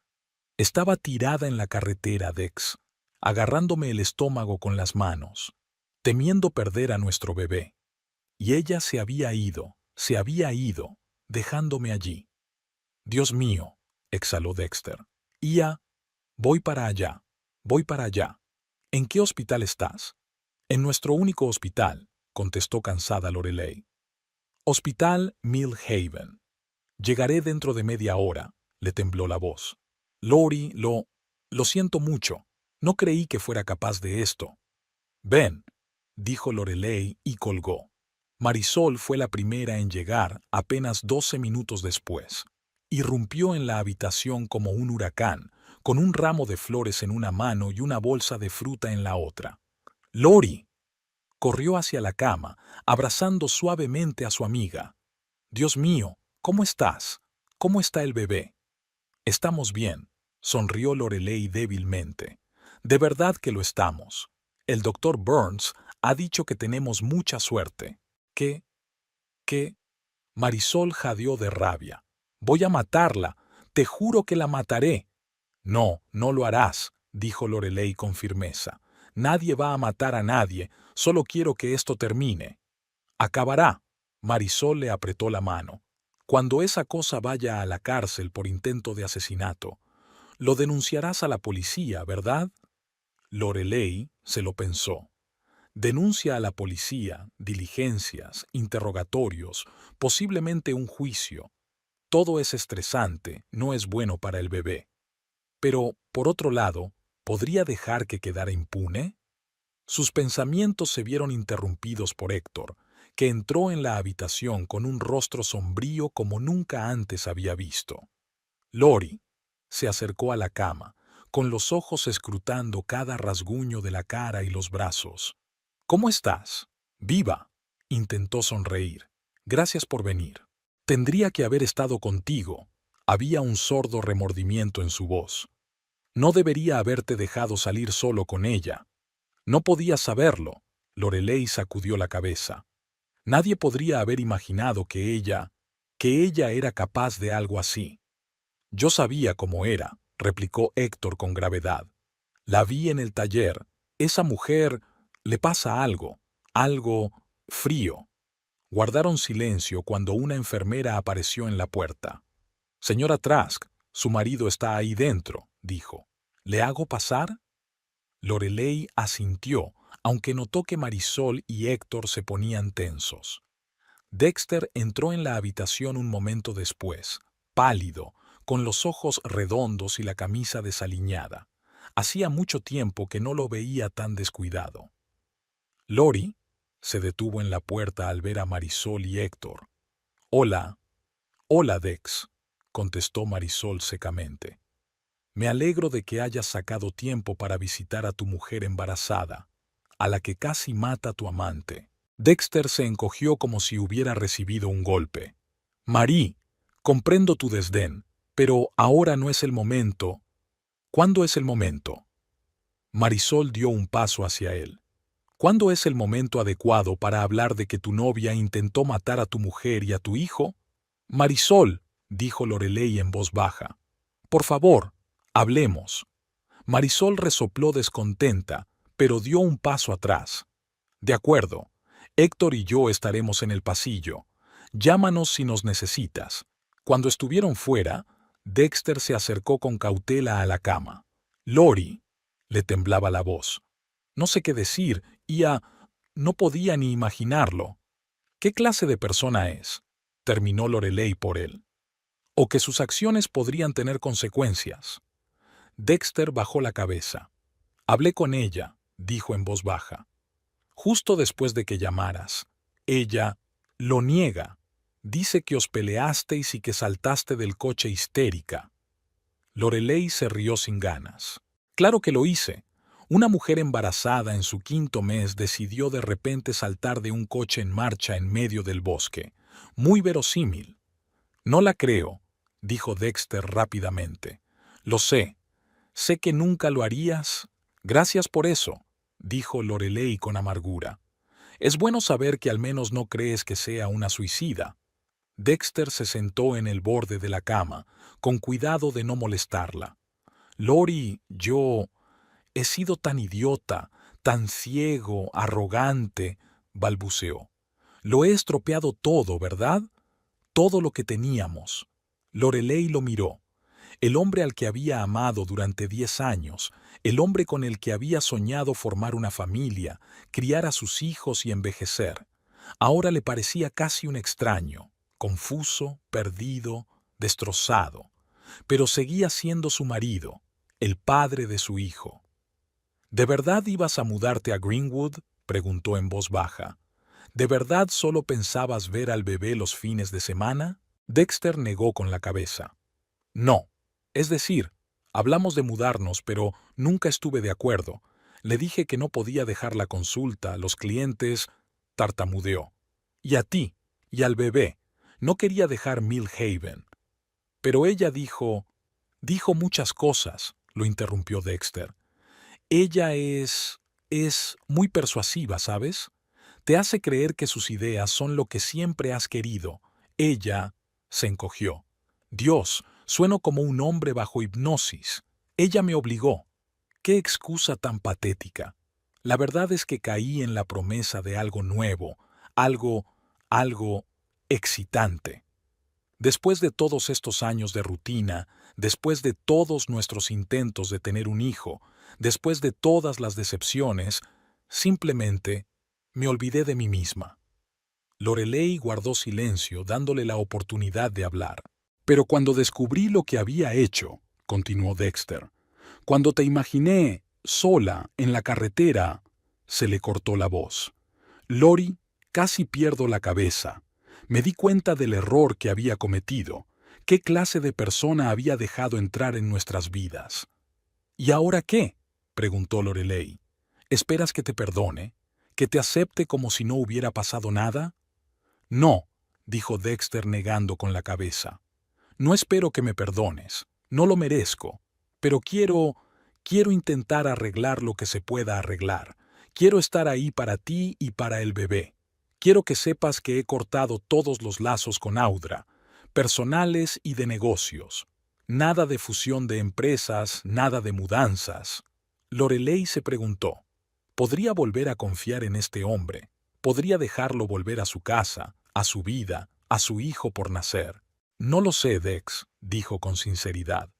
[SPEAKER 1] Estaba tirada en la carretera, Dex, agarrándome el estómago con las manos, temiendo perder a nuestro bebé. Y ella se había ido, dejándome allí. «Dios mío», exhaló Dexter. Voy para allá. ¿En qué hospital estás?» «En nuestro único hospital», contestó cansada Lorelei. Hospital Mill Haven. Llegaré dentro de media hora, le tembló la voz. Lori, lo siento mucho. No creí que fuera capaz de esto. Ven, dijo Lorelei y colgó. Marisol fue la primera en llegar apenas 12 minutos después. Irrumpió en la habitación como un huracán, con un ramo de flores en una mano y una bolsa de fruta en la otra. ¡Lori! Corrió hacia la cama, abrazando suavemente a su amiga. Dios mío, ¿cómo estás? ¿Cómo está el bebé? Estamos bien, sonrió Lorelei débilmente. De verdad que lo estamos. El doctor Burns ha dicho que tenemos mucha suerte. ¿Qué? Marisol jadeó de rabia. Voy a matarla. Te juro que la mataré. No, no lo harás, dijo Lorelei con firmeza. Nadie va a matar a nadie, solo quiero que esto termine. Acabará. Marisol le apretó la mano. Cuando esa cosa vaya a la cárcel por intento de asesinato, lo denunciarás a la policía, ¿verdad? Lorelei se lo pensó. Denuncia a la policía, diligencias, interrogatorios, posiblemente un juicio. Todo es estresante, no es bueno para el bebé. Pero, por otro lado, ¿podría dejar que quedara impune? Sus pensamientos se vieron interrumpidos por Héctor, que entró en la habitación con un rostro sombrío como nunca antes había visto. Lori se acercó a la cama, con los ojos escrutando cada rasguño de la cara y los brazos. ¿Cómo estás? Viva. Intentó sonreír. Gracias por venir. Tendría que haber estado contigo. Había un sordo remordimiento en su voz. No debería haberte dejado salir solo con ella. No podías saberlo. Lorelei sacudió la cabeza. Nadie podría haber imaginado que ella era capaz de algo así. Yo sabía cómo era, replicó Héctor con gravedad. La vi en el taller. Esa mujer le pasa algo frío. Guardaron silencio cuando una enfermera apareció en la puerta. Señora Trask, su marido está ahí dentro, dijo. ¿Le hago pasar? Lorelei asintió, aunque notó que Marisol y Héctor se ponían tensos. Dexter entró en la habitación un momento después, pálido, con los ojos redondos y la camisa desaliñada. Hacía mucho tiempo que no lo veía tan descuidado. Lori se detuvo en la puerta al ver a Marisol y Héctor. Hola, Dex, contestó Marisol secamente. Me alegro de que hayas sacado tiempo para visitar a tu mujer embarazada, a la que casi mata tu amante. Dexter se encogió como si hubiera recibido un golpe. Marie, comprendo tu desdén, pero ahora no es el momento. ¿Cuándo es el momento? Marisol dio un paso hacia él. ¿Cuándo es el momento adecuado para hablar de que tu novia intentó matar a tu mujer y a tu hijo? Marisol, dijo Lorelei en voz baja. Por favor, hablemos. Marisol resopló descontenta, pero dio un paso atrás. De acuerdo. Héctor y yo estaremos en el pasillo. Llámanos si nos necesitas. Cuando estuvieron fuera, Dexter se acercó con cautela a la cama. Lori, le temblaba la voz. No sé qué decir, no podía ni imaginarlo. ¿Qué clase de persona es? Terminó Lorelei por él. O que sus acciones podrían tener consecuencias. Dexter bajó la cabeza. Hablé con ella, dijo en voz baja. Justo después de que llamaras. Ella lo niega. Dice que os peleasteis y que saltaste del coche histérica. Lorelei se rió sin ganas. Claro que lo hice. Una mujer embarazada en su 5º mes decidió de repente saltar de un coche en marcha en medio del bosque. Muy verosímil. No la creo, dijo Dexter rápidamente. Lo sé. Sé que nunca lo harías. Gracias por eso, dijo Lorelei con amargura. Es bueno saber que al menos no crees que sea una suicida. Dexter se sentó en el borde de la cama, con cuidado de no molestarla. Lori, yo he sido tan idiota, tan ciego, arrogante, balbuceó. Lo he estropeado todo, ¿verdad? Todo lo que teníamos. Lorelei lo miró. el hombre al que había amado durante 10 años, el hombre con el que había soñado formar una familia, criar a sus hijos y envejecer. Ahora le parecía casi un extraño, confuso, perdido, destrozado, pero seguía siendo su marido, el padre de su hijo. ¿De verdad ibas a mudarte a Greenwood?, preguntó en voz baja. ¿De verdad solo pensabas ver al bebé los fines de semana? Dexter negó con la cabeza. No. Es decir, hablamos de mudarnos, pero nunca estuve de acuerdo. Le dije que no podía dejar la consulta, los clientes, tartamudeó. Y a ti, y al bebé. No quería dejar Mill Haven. Pero ella dijo muchas cosas, lo interrumpió Dexter. Ella es muy persuasiva, ¿sabes? Te hace creer que sus ideas son lo que siempre has querido. Ella se encogió. Dios, sueno como un hombre bajo hipnosis. Ella me obligó. ¡Qué excusa tan patética! La verdad es que caí en la promesa de algo nuevo, algo excitante. Después de todos estos años de rutina, después de todos nuestros intentos de tener un hijo, después de todas las decepciones, simplemente me olvidé de mí misma. Lorelei guardó silencio, dándole la oportunidad de hablar. Pero cuando descubrí lo que había hecho, continuó Dexter, cuando te imaginé sola en la carretera, se le cortó la voz. Lori, casi pierdo la cabeza. Me di cuenta del error que había cometido. ¿Qué clase de persona había dejado entrar en nuestras vidas? ¿Y ahora qué?, preguntó Lorelei. ¿Esperas que te perdone? ¿Que te acepte como si no hubiera pasado nada? No, dijo Dexter negando con la cabeza. No espero que me perdones. No lo merezco. Pero quiero intentar arreglar lo que se pueda arreglar. Quiero estar ahí para ti y para el bebé. Quiero que sepas que he cortado todos los lazos con Audra, personales y de negocios. Nada de fusión de empresas, nada de mudanzas. Lorelei se preguntó, ¿podría volver a confiar en este hombre? ¿Podría dejarlo volver a su casa, a su vida, a su hijo por nacer? No lo sé, Dex, dijo con sinceridad.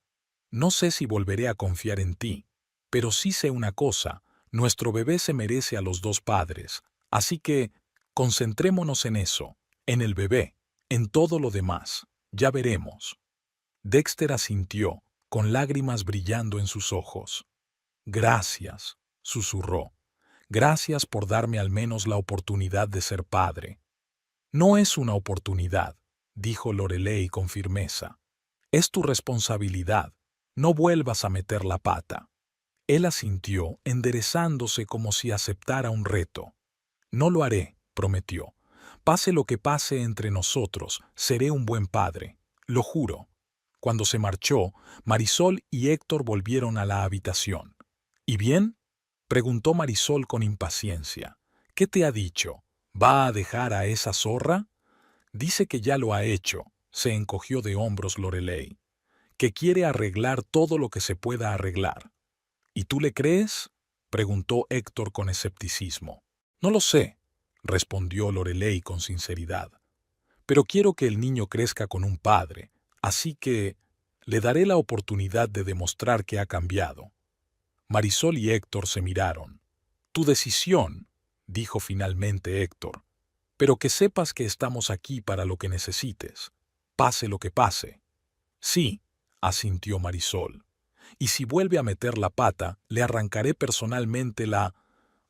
[SPEAKER 1] No sé si volveré a confiar en ti, pero sí sé una cosa, nuestro bebé se merece a los dos padres, así que concentrémonos en eso, en el bebé, en todo lo demás, ya veremos. Dexter asintió, con lágrimas brillando en sus ojos. Gracias, susurró. Gracias por darme al menos la oportunidad de ser padre. No es una oportunidad, dijo Lorelei con firmeza. Es tu responsabilidad. No vuelvas a meter la pata. Él asintió, enderezándose como si aceptara un reto. No lo haré, prometió. Pase lo que pase entre nosotros, seré un buen padre. Lo juro. Cuando se marchó, Marisol y Héctor volvieron a la habitación. ¿Y bien?, preguntó Marisol con impaciencia. ¿Qué te ha dicho? ¿Va a dejar a esa zorra? Dice que ya lo ha hecho, se encogió de hombros Lorelei. Que quiere arreglar todo lo que se pueda arreglar. ¿Y tú le crees?, preguntó Héctor con escepticismo. No lo sé, respondió Lorelei con sinceridad. Pero quiero que el niño crezca con un padre, así que le daré la oportunidad de demostrar que ha cambiado. Marisol y Héctor se miraron. Tu decisión, dijo finalmente Héctor, pero que sepas que estamos aquí para lo que necesites, pase lo que pase. Sí, asintió Marisol. Y si vuelve a meter la pata, le arrancaré personalmente la...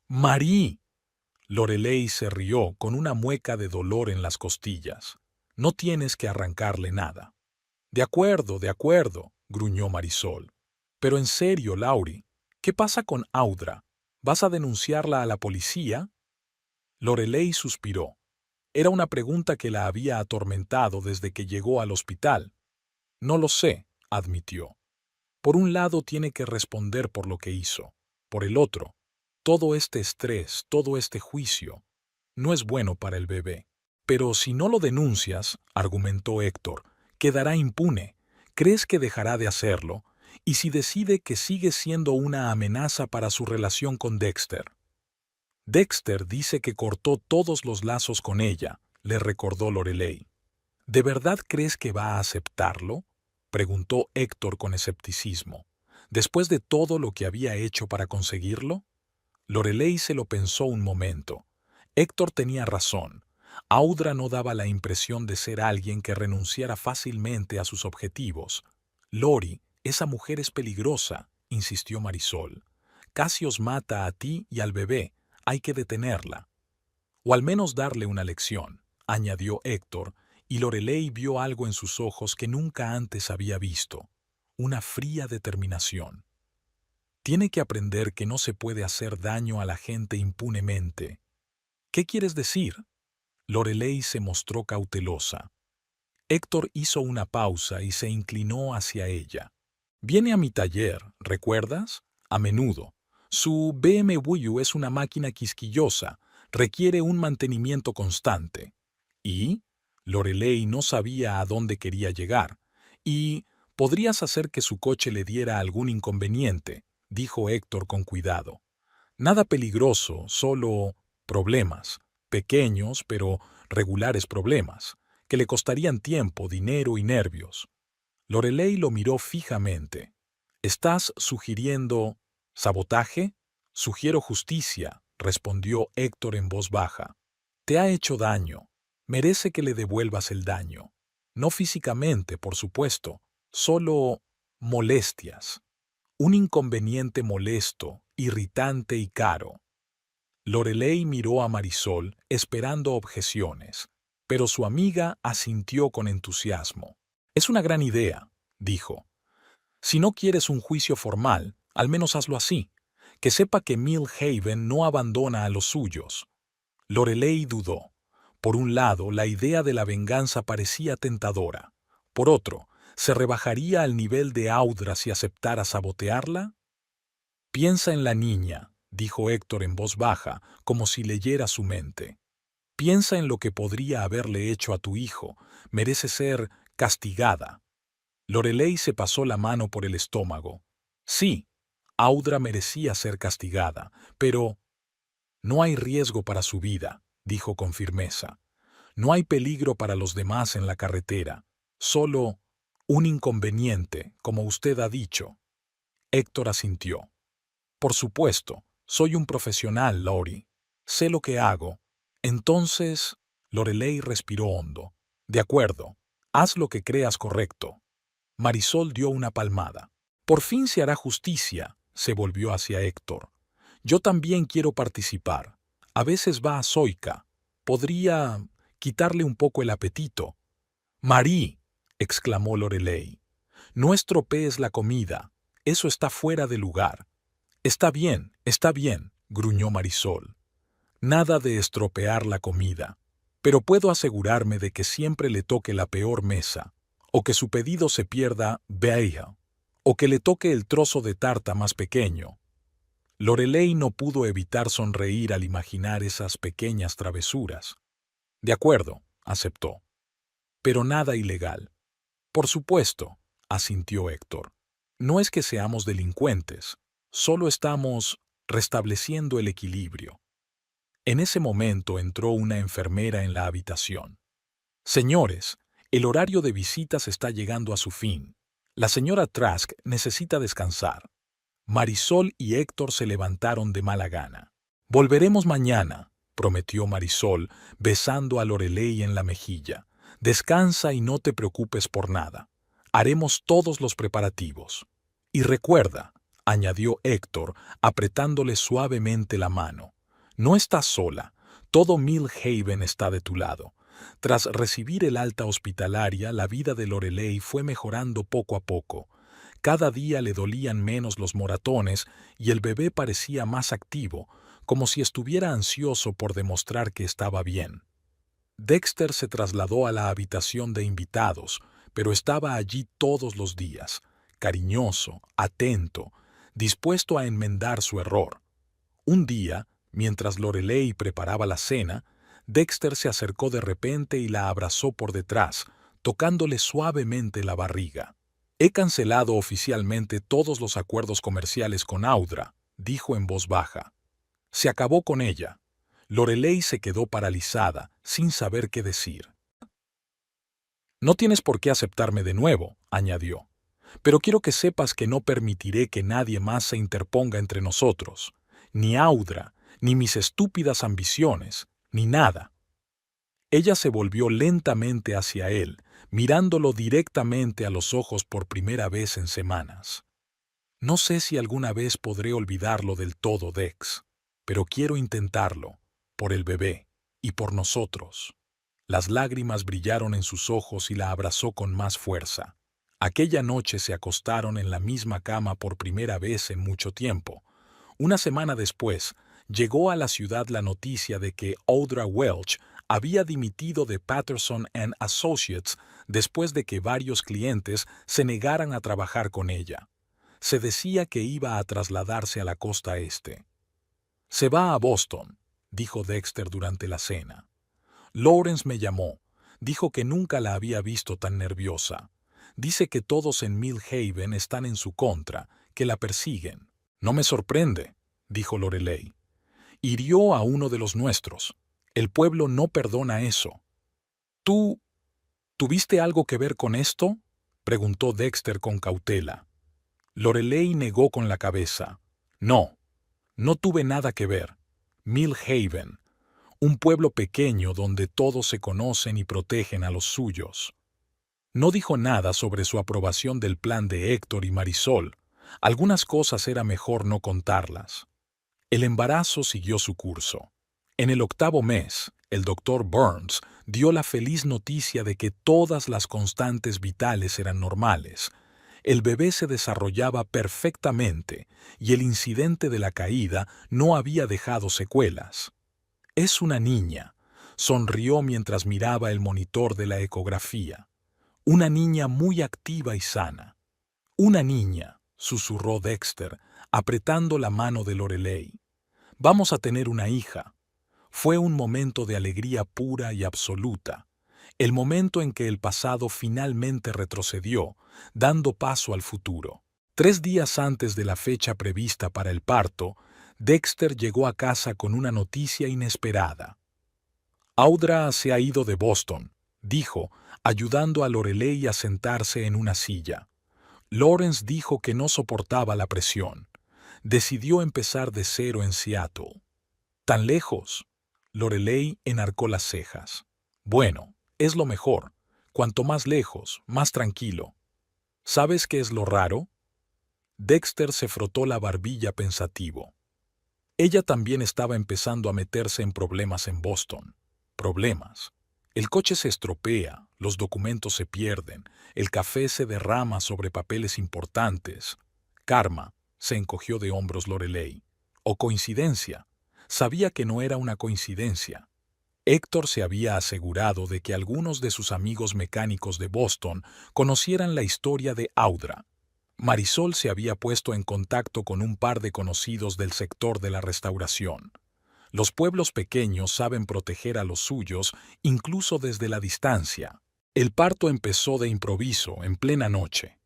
[SPEAKER 1] ¡Marí! Lorelei se rió con una mueca de dolor en las costillas. No tienes que arrancarle nada. De acuerdo, gruñó Marisol. Pero en serio, Laurie, ¿qué pasa con Audra? ¿Vas a denunciarla a la policía? Lorelei suspiró. Era una pregunta que la había atormentado desde que llegó al hospital. No lo sé, admitió. Por un lado tiene que responder por lo que hizo. Por el otro, todo este estrés, todo este juicio, no es bueno para el bebé. Pero si no lo denuncias, argumentó Héctor, quedará impune. ¿Crees que dejará de hacerlo? ¿Y si decide que sigue siendo una amenaza para su relación con Dexter? Dexter dice que cortó todos los lazos con ella, le recordó Lorelei. ¿De verdad crees que va a aceptarlo? preguntó Héctor con escepticismo. ¿Después de todo lo que había hecho para conseguirlo? Lorelei se lo pensó un momento. Héctor tenía razón. Audra no daba la impresión de ser alguien que renunciara fácilmente a sus objetivos. Lori, esa mujer es peligrosa, insistió Marisol. Casi os mata a ti y al bebé. Hay que detenerla. O al menos darle una lección, añadió Héctor, y Lorelei vio algo en sus ojos que nunca antes había visto. Una fría determinación. Tiene que aprender que no se puede hacer daño a la gente impunemente. ¿Qué quieres decir? Lorelei se mostró cautelosa. Héctor hizo una pausa y se inclinó hacia ella. Viene a mi taller, ¿recuerdas? A menudo. Su BMW es una máquina quisquillosa, requiere un mantenimiento constante. ¿Y? Lorelei no sabía a dónde quería llegar. Y podrías hacer que su coche le diera algún inconveniente, dijo Héctor con cuidado. Nada peligroso, solo problemas, pequeños pero regulares problemas, que le costarían tiempo, dinero y nervios. Lorelei lo miró fijamente. ¿Estás sugiriendo sabotaje? Sugiero justicia, respondió Héctor en voz baja. Te ha hecho daño. Merece que le devuelvas el daño. No físicamente, por supuesto, solo molestias. Un inconveniente molesto, irritante y caro. Lorelei miró a Marisol esperando objeciones, pero su amiga asintió con entusiasmo. Es una gran idea, dijo. Si no quieres un juicio formal, al menos hazlo así. Que sepa que Millhaven no abandona a los suyos. Lorelei dudó. Por un lado, la idea de la venganza parecía tentadora. Por otro, ¿se rebajaría al nivel de Audra si aceptara sabotearla? Piensa en la niña, dijo Héctor en voz baja, como si leyera su mente. Piensa en lo que podría haberle hecho a tu hijo. Merece ser castigada. Lorelei se pasó la mano por el estómago. Sí, Audra merecía ser castigada, pero no hay riesgo para su vida, dijo con firmeza. No hay peligro para los demás en la carretera, solo un inconveniente, como usted ha dicho. Héctor asintió. Por supuesto, soy un profesional, Lori. Sé lo que hago. Entonces, Lorelei respiró hondo. De acuerdo, haz lo que creas correcto. Marisol dio una palmada. Por fin se hará justicia, se volvió hacia Héctor. Yo también quiero participar. A veces va a Zoica. Podría quitarle un poco el apetito. Marí, exclamó Lorelei. No estropees la comida. Eso está fuera de lugar. Está bien, gruñó Marisol. Nada de estropear la comida. Pero puedo asegurarme de que siempre le toque la peor mesa, o que su pedido se pierda veia, o que le toque el trozo de tarta más pequeño. Lorelei no pudo evitar sonreír al imaginar esas pequeñas travesuras. De acuerdo, aceptó. Pero nada ilegal. Por supuesto, asintió Héctor. No es que seamos delincuentes, solo estamos restableciendo el equilibrio. En ese momento entró una enfermera en la habitación. Señores, el horario de visitas está llegando a su fin. La señora Trask necesita descansar. Marisol y Héctor se levantaron de mala gana. Volveremos mañana, prometió Marisol, besando a Lorelei en la mejilla. Descansa y no te preocupes por nada. Haremos todos los preparativos. Y recuerda, añadió Héctor, apretándole suavemente la mano, no estás sola, todo Millhaven está de tu lado. Tras recibir el alta hospitalaria, la vida de Lorelei fue mejorando poco a poco. Cada día le dolían menos los moratones y el bebé parecía más activo, como si estuviera ansioso por demostrar que estaba bien. Dexter se trasladó a la habitación de invitados, pero estaba allí todos los días, cariñoso, atento, dispuesto a enmendar su error. Un día, mientras Lorelei preparaba la cena, Dexter se acercó de repente y la abrazó por detrás, tocándole suavemente la barriga. He cancelado oficialmente todos los acuerdos comerciales con Audra, dijo en voz baja. Se acabó con ella. Lorelei se quedó paralizada, sin saber qué decir. No tienes por qué aceptarme de nuevo, añadió. Pero quiero que sepas que no permitiré que nadie más se interponga entre nosotros, ni Audra, ni mis estúpidas ambiciones, ni nada. Ella se volvió lentamente hacia él, mirándolo directamente a los ojos por primera vez en semanas. No sé si alguna vez podré olvidarlo del todo, Dex, pero quiero intentarlo, por el bebé y por nosotros. Las lágrimas brillaron en sus ojos y la abrazó con más fuerza. Aquella noche se acostaron en la misma cama por primera vez en mucho tiempo. Una semana después, llegó a la ciudad la noticia de que Audra Welch había dimitido de Patterson and Associates después de que varios clientes se negaran a trabajar con ella. Se decía que iba a trasladarse a la costa este. «Se va a Boston», dijo Dexter durante la cena. Lawrence me llamó. Dijo que nunca la había visto tan nerviosa. Dice que todos en Mill Haven están en su contra, que la persiguen. «No me sorprende», dijo Lorelei. «Hirió a uno de los nuestros. El pueblo no perdona eso». «¿Tú tuviste algo que ver con esto?», preguntó Dexter con cautela. Lorelei negó con la cabeza. «No, no tuve nada que ver. Mill Haven, un pueblo pequeño donde todos se conocen y protegen a los suyos». No dijo nada sobre su aprobación del plan de Héctor y Marisol. Algunas cosas era mejor no contarlas. El embarazo siguió su curso. En el 8º mes, el doctor Burns dio la feliz noticia de que todas las constantes vitales eran normales. El bebé se desarrollaba perfectamente y el incidente de la caída no había dejado secuelas. «Es una niña», sonrió mientras miraba el monitor de la ecografía. «Una niña muy activa y sana». «Una niña», susurró Dexter, apretando la mano de Lorelei. «Vamos a tener una hija». Fue un momento de alegría pura y absoluta, el momento en que el pasado finalmente retrocedió, dando paso al futuro. 3 días antes de la fecha prevista para el parto, Dexter llegó a casa con una noticia inesperada. «Audra se ha ido de Boston», dijo, ayudando a Lorelei a sentarse en una silla. Lawrence dijo que no soportaba la presión. Decidió empezar de cero en Seattle. «¿Tan lejos?», Lorelei enarcó las cejas. «Bueno, es lo mejor. Cuanto más lejos, más tranquilo». «¿Sabes qué es lo raro?». Dexter se frotó la barbilla pensativo. Ella también estaba empezando a meterse en problemas en Boston. Problemas. El coche se estropea, los documentos se pierden, el café se derrama sobre papeles importantes. «Karma», se encogió de hombros Lorelei. «¿O coincidencia?». Sabía que no era una coincidencia. Héctor se había asegurado de que algunos de sus amigos mecánicos de Boston conocieran la historia de Audra. Marisol se había puesto en contacto con un par de conocidos del sector de la restauración. Los pueblos pequeños saben proteger a los suyos incluso desde la distancia. El parto empezó de improviso, en plena noche.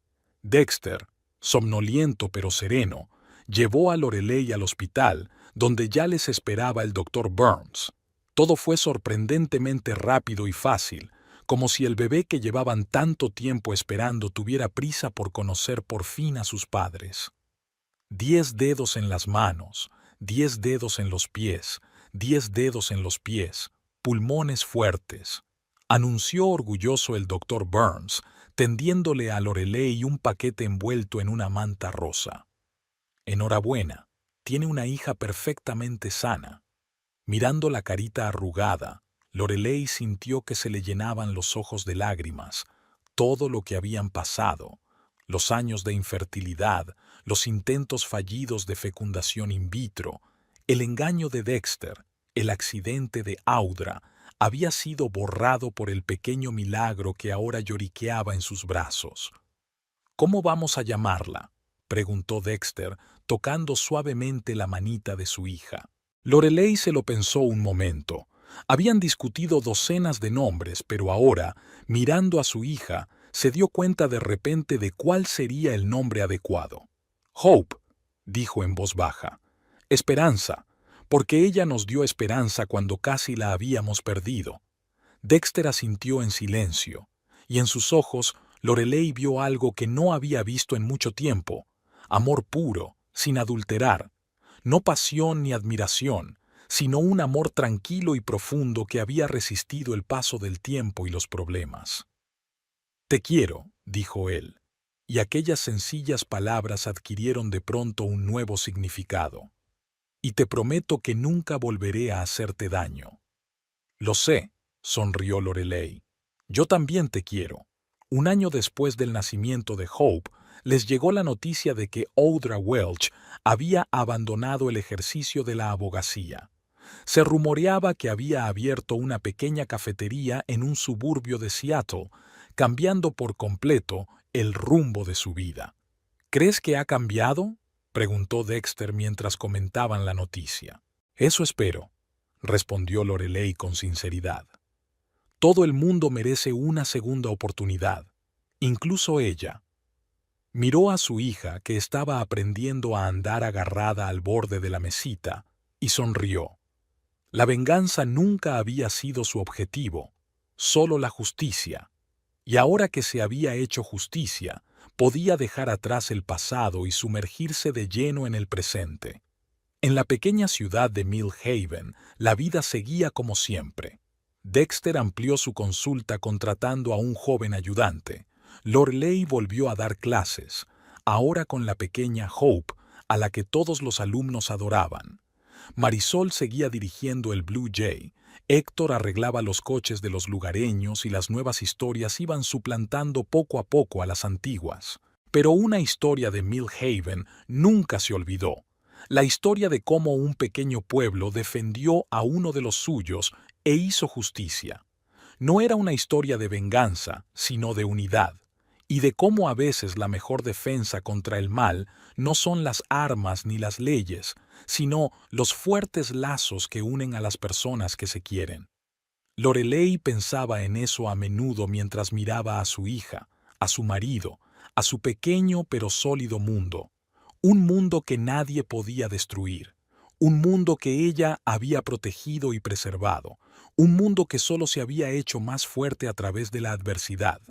[SPEAKER 1] Dexter, somnoliento pero sereno, llevó a Lorelei al hospital, donde ya les esperaba el doctor Burns. Todo fue sorprendentemente rápido y fácil, como si el bebé que llevaban tanto tiempo esperando tuviera prisa por conocer por fin a sus padres. 10 dedos en las manos, 10 dedos en los pies, 10 dedos en los pies, pulmones fuertes, anunció orgulloso el doctor Burns, tendiéndole a Lorelei un paquete envuelto en una manta rosa. «Enhorabuena, tiene una hija perfectamente sana». Mirando la carita arrugada, Lorelei sintió que se le llenaban los ojos de lágrimas, todo lo que habían pasado, los años de infertilidad, los intentos fallidos de fecundación in vitro, el engaño de Dexter, el accidente de Audra, había sido borrado por el pequeño milagro que ahora lloriqueaba en sus brazos. «¿Cómo vamos a llamarla?», preguntó Dexter, tocando suavemente la manita de su hija. Lorelei se lo pensó un momento. Habían discutido docenas de nombres, pero ahora, mirando a su hija, se dio cuenta de repente de cuál sería el nombre adecuado. «Hope», dijo en voz baja. «Esperanza, porque ella nos dio esperanza cuando casi la habíamos perdido». Dexter asintió en silencio, y en sus ojos Lorelei vio algo que no había visto en mucho tiempo: amor puro, sin adulterar, no pasión ni admiración, sino un amor tranquilo y profundo que había resistido el paso del tiempo y los problemas. «Te quiero», dijo él, y aquellas sencillas palabras adquirieron de pronto un nuevo significado. «Y te prometo que nunca volveré a hacerte daño». «Lo sé», sonrió Lorelei. «Yo también te quiero». Un año después del nacimiento de Hope, les llegó la noticia de que Audra Welch había abandonado el ejercicio de la abogacía. Se rumoreaba que había abierto una pequeña cafetería en un suburbio de Seattle, cambiando por completo el rumbo de su vida. «¿Crees que ha cambiado?», preguntó Dexter mientras comentaban la noticia. «Eso espero», respondió Lorelei con sinceridad. «Todo el mundo merece una segunda oportunidad, incluso ella». Miró a su hija, que estaba aprendiendo a andar agarrada al borde de la mesita, y sonrió. La venganza nunca había sido su objetivo, solo la justicia. Y ahora que se había hecho justicia, podía dejar atrás el pasado y sumergirse de lleno en el presente. En la pequeña ciudad de Mill Haven, la vida seguía como siempre. Dexter amplió su consulta contratando a un joven ayudante. Lorelei volvió a dar clases, ahora con la pequeña Hope, a la que todos los alumnos adoraban. Marisol seguía dirigiendo el Blue Jay. Héctor arreglaba los coches de los lugareños y las nuevas historias iban suplantando poco a poco a las antiguas. Pero una historia de Mill Haven nunca se olvidó: la historia de cómo un pequeño pueblo defendió a uno de los suyos e hizo justicia. No era una historia de venganza, sino de unidad, y de cómo a veces la mejor defensa contra el mal no son las armas ni las leyes, sino los fuertes lazos que unen a las personas que se quieren. Lorelei pensaba en eso a menudo mientras miraba a su hija, a su marido, a su pequeño pero sólido mundo, un mundo que nadie podía destruir, un mundo que ella había protegido y preservado, un mundo que solo se había hecho más fuerte a través de la adversidad.